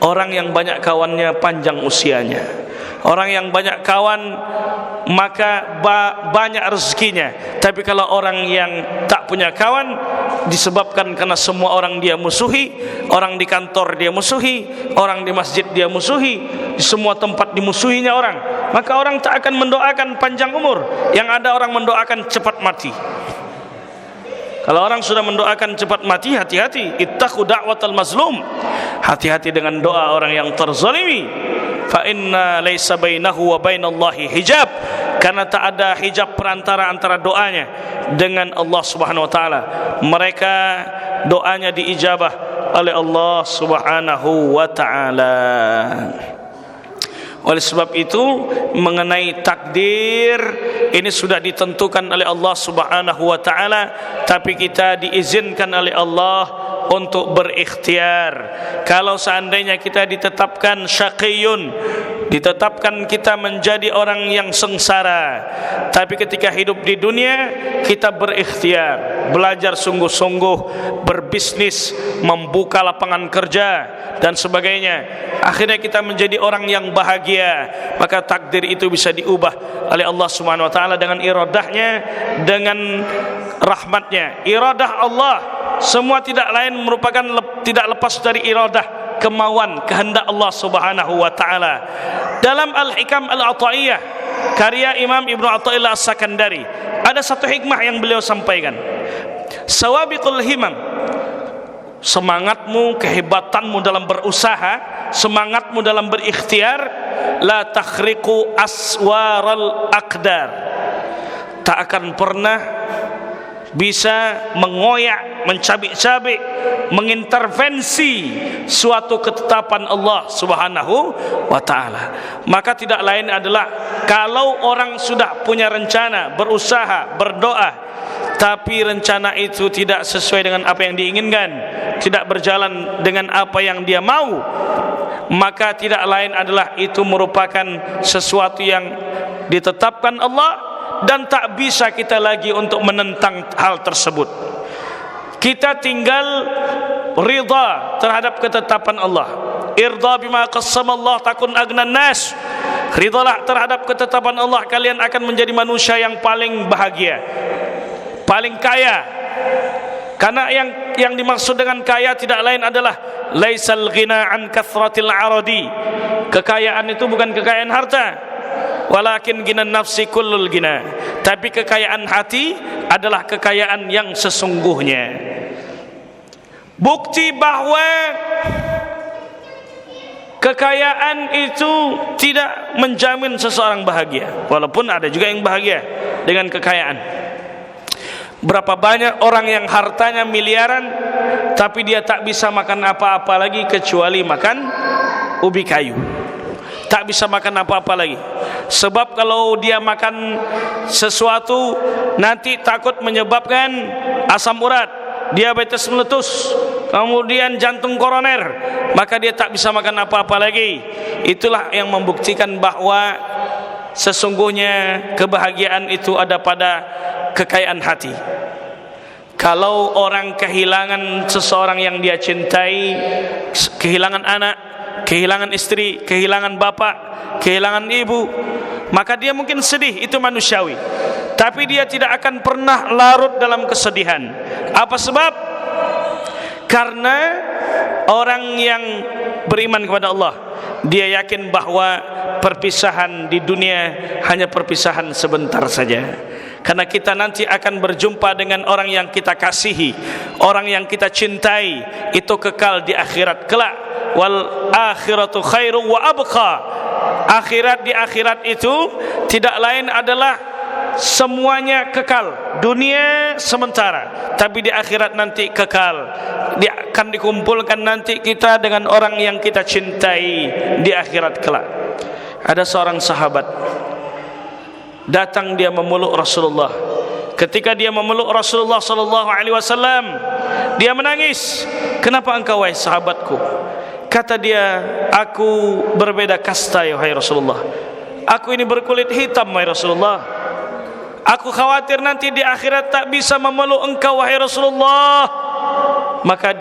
Orang yang banyak kawannya panjang usianya. Orang yang banyak kawan maka banyak rezekinya. Tapi kalau orang yang tak punya kawan, disebabkan karena semua orang dia musuhi, orang di kantor dia musuhi, orang di masjid dia musuhi, di semua tempat dimusuhinya orang, maka orang tak akan mendoakan panjang umur. Yang ada orang mendoakan cepat mati. Kalau orang sudah mendoakan cepat mati, hati-hati. Ittaqu da'watal mazlum, hati-hati dengan doa orang yang terzalimi. Fa inna laisa bainahu wa bainallahi hijab, karena tak ada hijab perantara antara doanya dengan Allah Subhanahu wa taala. Mereka doanya diijabah oleh Allah Subhanahu wa taala. Oleh sebab itu, mengenai takdir ini sudah ditentukan oleh Allah Subhanahu wa taala, tapi kita diizinkan oleh Allah untuk berikhtiar. Kalau seandainya kita ditetapkan syaqiyun, ditetapkan kita menjadi orang yang sengsara, tapi ketika hidup di dunia kita berikhtiar, belajar sungguh-sungguh, berbisnis, membuka lapangan kerja dan sebagainya, akhirnya kita menjadi orang yang bahagia, maka takdir itu bisa diubah oleh Allah Subhanahu wa taala dengan iradahnya, dengan rahmatnya. Iradah Allah semua tidak lain merupakan tidak lepas dari iradah, kemauan, kehendak Allah Subhanahu wa taala. Dalam Al-Hikam Al-Athaiyah karya Imam Ibnu Athaillah As-Sakandari, ada satu hikmah yang beliau sampaikan. Sawabiqul himam, semangatmu, kehebatanmu dalam berusaha, semangatmu dalam berikhtiar, la takhriqu aswaral aqdar, tak akan pernah bisa mengoyak, mencabik-cabik, mengintervensi suatu ketetapan Allah Subhanahu wa taala. Maka tidak lain adalah kalau orang sudah punya rencana, berusaha, berdoa, tapi rencana itu tidak sesuai dengan apa yang diinginkan, tidak berjalan dengan apa yang dia mau, maka tidak lain adalah itu merupakan sesuatu yang ditetapkan Allah, dan tak bisa kita lagi untuk menentang hal tersebut. Kita tinggal ridha terhadap ketetapan Allah. Irda bima qassama Allah takun agnan nas. Ridhalah terhadap ketetapan Allah, kalian akan menjadi manusia yang paling bahagia, paling kaya. Karena yang dimaksud dengan kaya tidak lain adalah laisal ghina an kathratil aradi. Kekayaan itu bukan kekayaan harta, walakin ginan nafsi kullul gina, tapi kekayaan hati adalah kekayaan yang sesungguhnya. Bukti bahwa Kekayaan itu tidak menjamin seseorang bahagia, walaupun ada juga yang bahagia dengan kekayaan. Berapa banyak orang yang hartanya miliaran, tapi dia tak bisa makan apa-apa lagi kecuali makan ubi kayu. Tak bisa makan apa-apa lagi. Sebab kalau dia makan sesuatu, nanti takut menyebabkan asam urat, diabetes meletus, kemudian jantung koroner, maka dia tak bisa makan apa-apa lagi. Itulah yang membuktikan bahwa sesungguhnya kebahagiaan itu ada pada kekayaan hati. Kalau orang kehilangan seseorang yang dia cintai, kehilangan anak, kehilangan istri, kehilangan bapak, kehilangan ibu, maka dia mungkin sedih, itu manusiawi. Tapi dia tidak akan pernah larut dalam kesedihan. Apa sebab? Karena orang yang beriman kepada Allah, dia yakin bahwa perpisahan di dunia hanya perpisahan sebentar saja. Karena kita nanti akan berjumpa dengan orang yang kita kasihi, orang yang kita cintai, itu kekal di akhirat kelak. Wal akhiratu khairu wa abqa. Akhirat, di akhirat itu tidak lain adalah semuanya kekal. Dunia sementara, tapi di akhirat nanti kekal. Dia akan dikumpulkan nanti kita dengan orang yang kita cintai di akhirat kelak. Ada seorang sahabat datang, dia memeluk Rasulullah. Ketika dia memeluk Rasulullah sallallahu alaihi wasallam, dia menangis. Kenapa engkau wahai sahabatku? Kata dia, aku berbeda kasta ya wahai Rasulullah. Aku ini berkulit hitam wahai Rasulullah. Aku khawatir nanti di akhirat tak bisa memeluk engkau wahai Rasulullah. Maka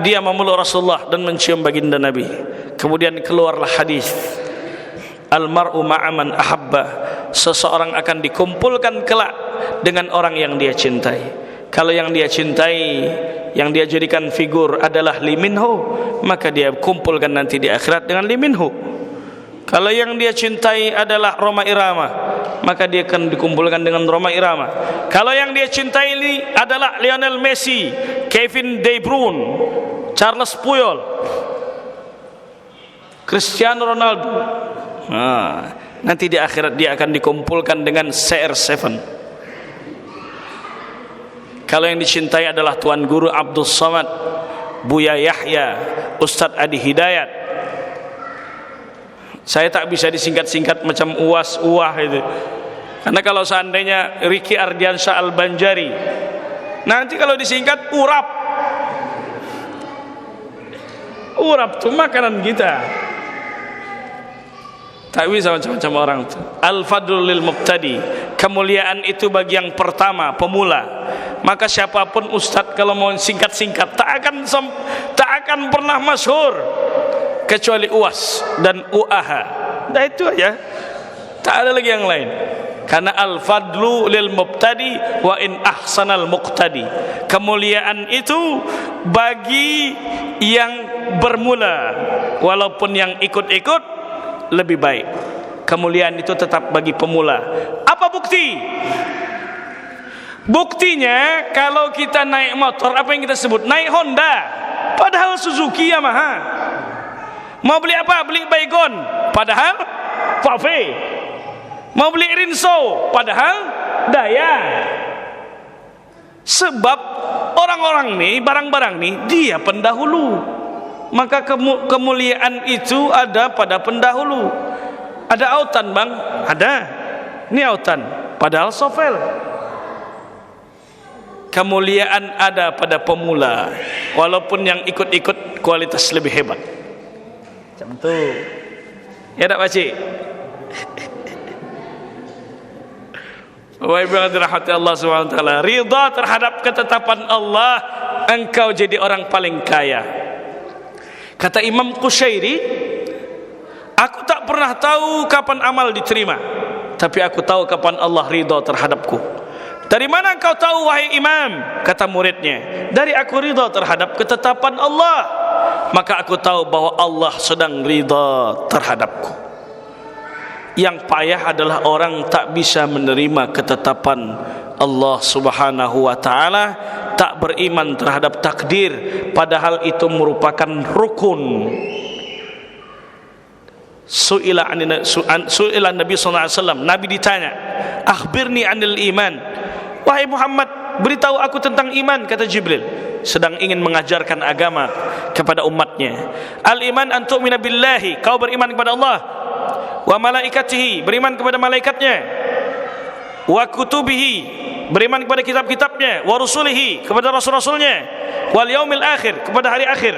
dia memeluk Rasulullah dan mencium baginda Nabi. Kemudian keluarlah hadis, almar'u ma'aman ahabba. Seseorang akan dikumpulkan kelak dengan orang yang dia cintai. Kalau yang dia cintai, yang dia jadikan figur adalah liminho, maka dia kumpulkan nanti di akhirat dengan liminho. Kalau yang dia cintai adalah Roma Irama, maka dia akan dikumpulkan dengan Roma Irama. Kalau yang dia cintai ini adalah Lionel Messi, Kevin De Bruyne, Charles Puyol, Cristiano Ronaldo, nanti di akhirat dia akan dikumpulkan dengan CR7. Kalau yang dicintai adalah Tuan Guru Abdul Somad, Buya Yahya, Ustadz Adi Hidayat. Saya tak bisa disingkat-singkat macam UAS, UAH itu. Karena kalau seandainya Ricky Ardiansyah Al-Banjari, nanti kalau disingkat urap. Urap itu makanan kita. Tak bisa macam-macam orang itu. Al-fadlul lil mubtadi. Kemuliaan itu bagi yang pertama, pemula. Maka siapapun ustadz kalau mau singkat-singkat tak akan pernah masyhur kecuali UAS dan UAH. Nah itu aja. Tak ada lagi yang lain. Karena al-fadlu lil mubtadi wa in ahsanal muqtadi. Kemuliaan itu bagi yang bermula, walaupun yang ikut-ikut lebih baik. Kemuliaan itu tetap bagi pemula. Apa bukti? Buktinya kalau kita naik motor, apa yang kita sebut? Naik Honda, padahal Suzuki Yamaha. Mau beli apa? Beli Baygon, padahal Pave. Mau beli Rinso, padahal Daya. Sebab orang-orang nih, barang-barang nih, dia pendahulu. Maka kemuliaan itu ada pada pendahulu. Ada autan bang? Ada. Ini autan, padahal Sovel. Kemuliaan ada pada pemula, walaupun yang ikut-ikut kualitas lebih hebat. Macam tu. Ya tak pakcik? Wa ibadati Allah Subhanahu wa taala, ridha terhadap ketetapan Allah, engkau jadi orang paling kaya. Kata Imam Qushairi, aku tak pernah tahu kapan amal diterima, tapi aku tahu kapan Allah ridha terhadapku. Dari mana engkau tahu wahai imam? Kata muridnya, dari aku ridha terhadap ketetapan Allah, maka aku tahu bahwa Allah sedang ridha terhadapku. Yang payah adalah orang tak bisa menerima ketetapan Allah Subhanahu wa taala tak beriman terhadap takdir, padahal itu merupakan rukun. Su'ila Nabi sallallahu alaihi wasallam, Nabi ditanya, akhbirni anil iman, wahai Muhammad, beritahu aku tentang iman, kata Jibril, sedang ingin mengajarkan agama kepada umatnya. Al-iman an tu'mina billahi, kau beriman kepada Allah, wa malaikatihi, beriman kepada malaikatnya, wa kutubihi, beriman kepada kitab-kitabnya, wa rusulihi, kepada rasul-rasulnya, wal yaumil akhir, kepada hari akhir,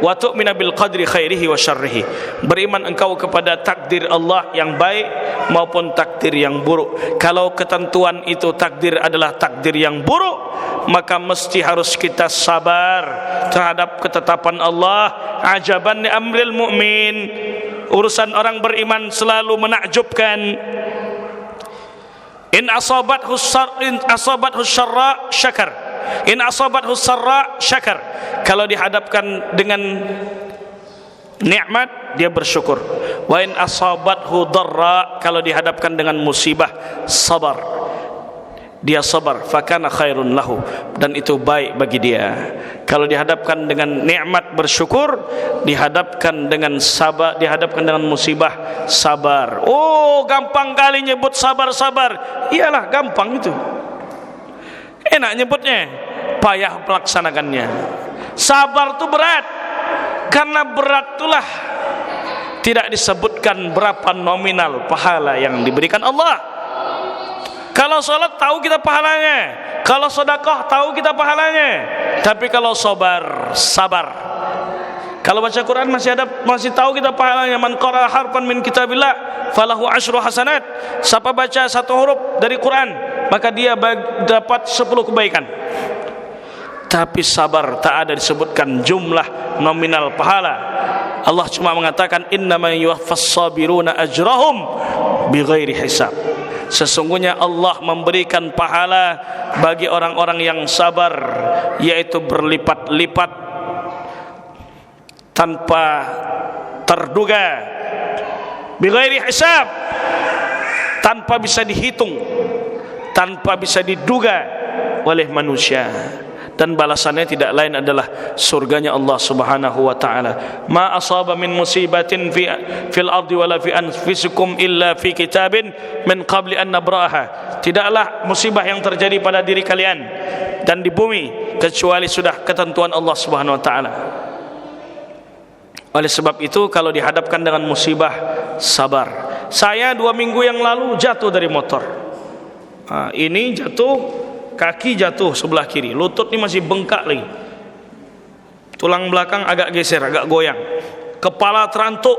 wa tu'mina bil qadri khairihi wa syarrihi, beriman engkau kepada takdir Allah yang baik maupun takdir yang buruk. Kalau ketentuan itu takdir adalah takdir yang buruk, maka mesti harus kita sabar terhadap ketetapan Allah. Ajaban li amril mu'min, urusan orang beriman selalu menakjubkan. In asabathu syarra syakar, in asabathu sarra syakar, kalau dihadapkan dengan nikmat dia bersyukur. Wa in asabathu dharra, kalau dihadapkan dengan musibah sabar, dia sabar. Fakana khairun lahu, dan itu baik bagi dia. Kalau dihadapkan dengan nikmat bersyukur, dihadapkan dengan sabar, dihadapkan dengan musibah sabar. Oh, gampang kali nyebut sabar-sabar. Iyalah, gampang itu, enak nyebutnya, payah melaksanakannya. Sabar itu berat, karena berat itulah tidak disebutkan berapa nominal pahala yang diberikan Allah. Kalau sholat tahu kita pahalanya, kalau sedekah tahu kita pahalanya, tapi kalau sabar, kalau baca Quran masih tahu kita pahalanya. Man qara'a harfan min kitabillah falahu asyru hasanat, siapa baca satu huruf dari Quran maka dia dapat 10 kebaikan. Tapi sabar tak ada disebutkan jumlah nominal pahala. Allah cuma mengatakan innama yuwaffas sabiruna ajrahum bighairi hisab. Sesungguhnya Allah memberikan pahala bagi orang-orang yang sabar, yaitu berlipat-lipat tanpa terduga, bighairi hisab, tanpa bisa dihitung, tanpa bisa diduga oleh manusia. Dan balasannya tidak lain adalah surganya Allah Subhanahu wa taala. Ma asaba min musibatin fil ardi wala fi anfusikum illa fi kitabin min qabli an nabraha. Tidaklah musibah yang terjadi pada diri kalian dan di bumi kecuali sudah ketentuan Allah Subhanahu wa taala. Oleh sebab itu, kalau dihadapkan dengan musibah, sabar. Saya 2 minggu yang lalu jatuh dari motor. Ini jatuh, kaki jatuh sebelah kiri, lutut ini masih bengkak lagi, tulang belakang agak geser, agak goyang, kepala terantuk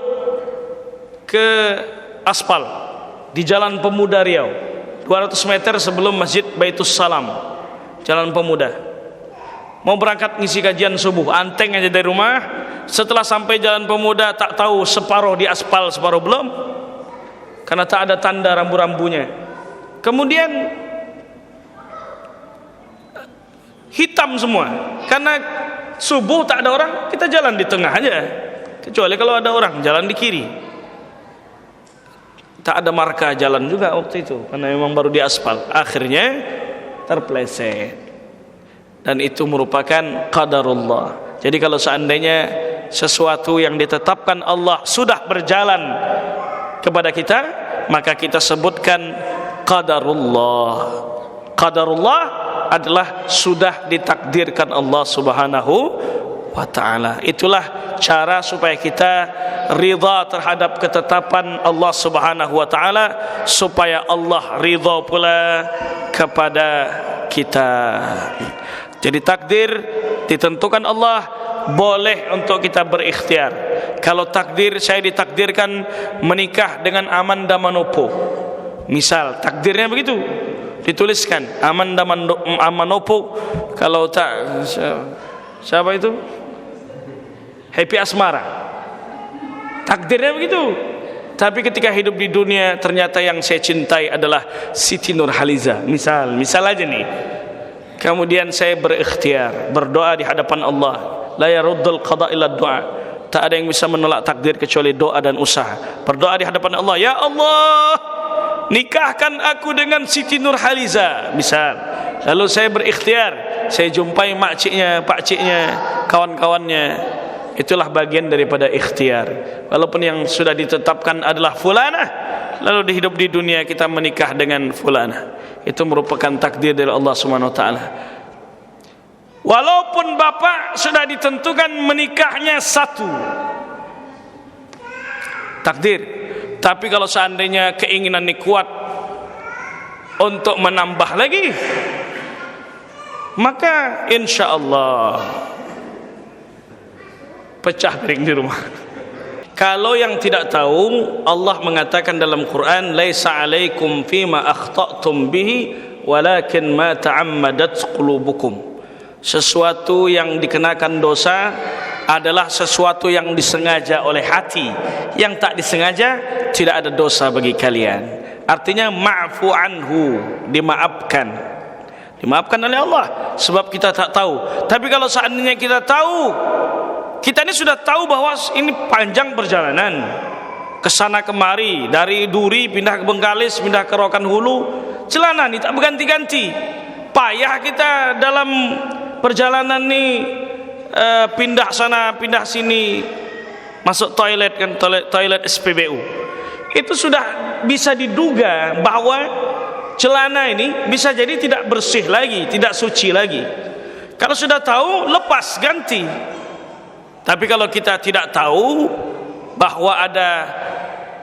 ke aspal di Jalan Pemuda Riau, 200 meter sebelum Masjid Baitus Salam, Jalan Pemuda. Mau berangkat ngisi kajian subuh, anteng aja dari rumah. Setelah sampai Jalan Pemuda, tak tahu separuh di aspal, separuh belum, karena tak ada tanda rambu-rambunya. Kemudian hitam semua, karena subuh tak ada orang, kita jalan di tengah aja, kecuali kalau ada orang jalan di kiri. Tak ada marka jalan juga waktu itu, karena memang baru di aspal. Akhirnya terpleset, dan itu merupakan qadarullah. Jadi kalau seandainya sesuatu yang ditetapkan Allah sudah berjalan kepada kita, maka kita sebutkan qadarullah. Qadarullah adalah sudah ditakdirkan Allah Subhanahu wa ta'ala. Itulah cara supaya kita ridha terhadap ketetapan Allah Subhanahu wa ta'ala, supaya Allah ridha pula kepada kita. Jadi takdir ditentukan Allah, boleh untuk kita berikhtiar. Kalau takdir, saya ditakdirkan menikah dengan Amanda Manopo, misal takdirnya begitu, dituliskan Amanda Manopo. Kalau tak, siapa itu? Happy Asmara, takdirnya begitu. Tapi ketika hidup di dunia, ternyata yang saya cintai adalah Siti Nurhaliza, misal aja nih. Kemudian saya berikhtiar, berdoa di hadapan Allah. La yaruddul qada illa doa. Tak ada yang bisa menolak takdir kecuali doa dan usaha. Berdoa di hadapan Allah, ya Allah, nikahkan aku dengan Siti Nurhaliza, misal. Lalu saya berikhtiar, saya jumpai makciknya, pakciknya, kawan-kawannya. Itulah bagian daripada ikhtiar. Walaupun yang sudah ditetapkan adalah fulanah, lalu hidup di dunia kita menikah dengan fulanah, itu merupakan takdir dari Allah Subhanahu wa taala. Walaupun bapak sudah ditentukan menikahnya satu, takdir. Tapi kalau seandainya keinginan ini kuat untuk menambah lagi, maka insya Allah pecah piring di rumah. Kalau yang tidak tahu, Allah mengatakan dalam Quran, laisa alaikum fima akhta'tum bihi walakin ma ta'ammadat qulubukum. Sesuatu yang dikenakan dosa adalah sesuatu yang disengaja oleh hati. Yang tak disengaja tidak ada dosa bagi kalian. Artinya ma'fu anhu, dimaafkan. Dimaafkan oleh Allah sebab kita tak tahu. Tapi kalau seandainya kita tahu, kita ini sudah tahu bahwa ini panjang perjalanan, kesana kemari, dari Duri pindah ke Bengkalis, pindah ke Rokan Hulu, celana ini tak berganti-ganti. Payah kita dalam perjalanan ini, pindah sana pindah sini, masuk toilet kan, toilet SPBU. Itu sudah bisa diduga bahwa celana ini bisa jadi tidak bersih lagi, tidak suci lagi. Kalau sudah tahu, lepas, ganti. Tapi kalau kita tidak tahu bahwa ada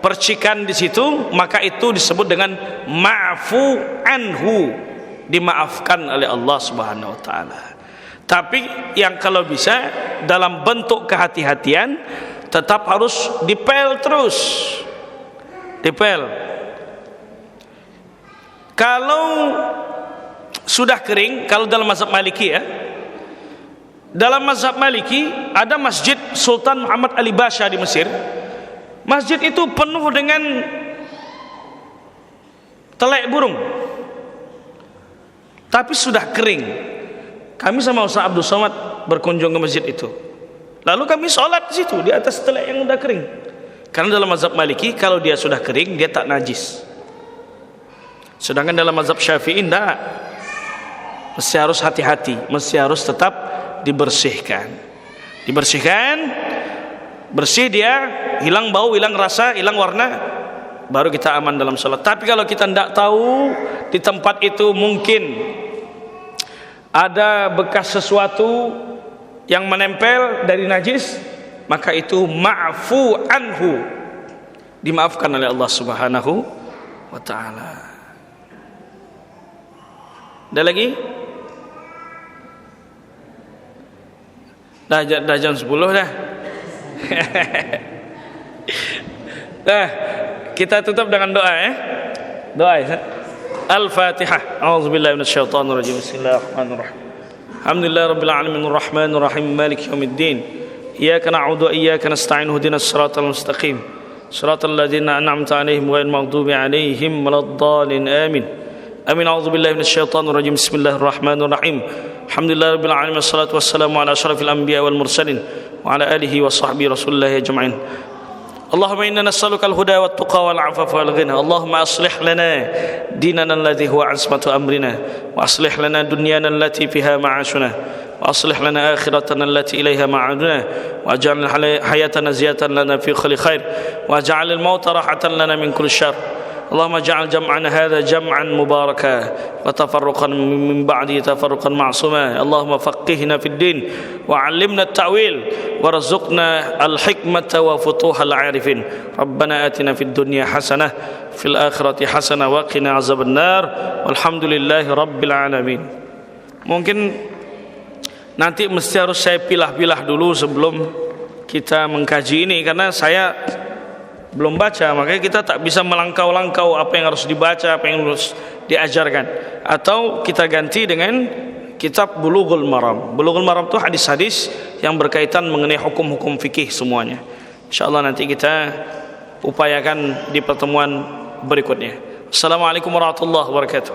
percikan di situ, maka itu disebut dengan ma'fu anhu, dimaafkan oleh Allah Subhanahu wa taala. Tapi yang kalau bisa dalam bentuk kehati-hatian, tetap harus dipel terus. Dipel. Kalau sudah kering, kalau dalam mazhab Maliki ya, dalam mazhab Maliki ada Masjid Sultan Muhammad Ali Basha di Mesir. Masjid itu penuh dengan telek burung, tapi sudah kering. Kami sama Ustaz Abdul Somad berkunjung ke masjid itu. Lalu kami sholat di situ di atas telek yang sudah kering. Karena dalam mazhab Maliki kalau dia sudah kering dia tak najis. Sedangkan dalam mazhab Syafi'i tidak. Mesti harus hati-hati, mesti harus tetap dibersihkan. Dibersihkan, bersih dia, hilang bau, hilang rasa, hilang warna, baru kita aman dalam sholat. Tapi kalau kita tidak tahu di tempat itu mungkin ada bekas sesuatu yang menempel dari najis, maka itu ma'fu anhu, dimaafkan oleh Allah Subhanahu wa taala. Ada lagi? Dah jam 10 dah. Nah, kita tutup dengan doa ya. Doa ya. Al-Fatihah. A'udzubillahi minasyaitonir rajim. Bismillahirrahmanirrahim. Alhamdulillahirabbil alamin arrahmanir rahim maliki yaumiddin. Iyyaka na'budu wa iyyaka nasta'in ihdinas siratal mustaqim. Siratal ladzina an'amta 'alaihim ghairil maghdubi 'alaihim waladdallin. Amin. Amin. A'udzubillahi minasyaitonir rajim. Bismillahirrahmanirrahim. Alhamdulillahirabbil alamin wassalatu wassalamu ala asyrafil anbiya wal mursalin wa ala alihi wa sahbihi rasulillah ajma'in. اللهم إنا نسألك الهدى والتقى والعفاف والغنى اللهم أصلح لنا ديننا الذي هو عصمة أمرنا وأصلح لنا دنيانا التي فيها معاشنا وأصلح لنا آخرتنا التي إليها معادنا واجعل حياتنا زيادة لنا في كل خير واجعل الموت راحة لنا من كل شر اللهم اجعل جمعنا هذا جمعا مباركا وتفرقا من بعده تفرقا معصوما اللهم فقهنا في الدين وعلمنا التأويل وارزقنا الحكمة وفتوح العارفين ربنا آتنا في الدنيا حسنة في الآخرة حسنة وقنا عذاب النار والحمد لله رب العالمين. Mungkin nanti mesti harus saya pilah-pilah dulu sebelum kita mengkaji ini, karena saya belum baca, makanya kita tak bisa melangkau-langkau apa yang harus dibaca, apa yang harus diajarkan. Atau kita ganti dengan kitab Bulughul Maram. Bulughul Maram itu hadis-hadis yang berkaitan mengenai hukum-hukum fikih semuanya. InsyaAllah nanti kita upayakan di pertemuan berikutnya. Assalamualaikum warahmatullahi wabarakatuh.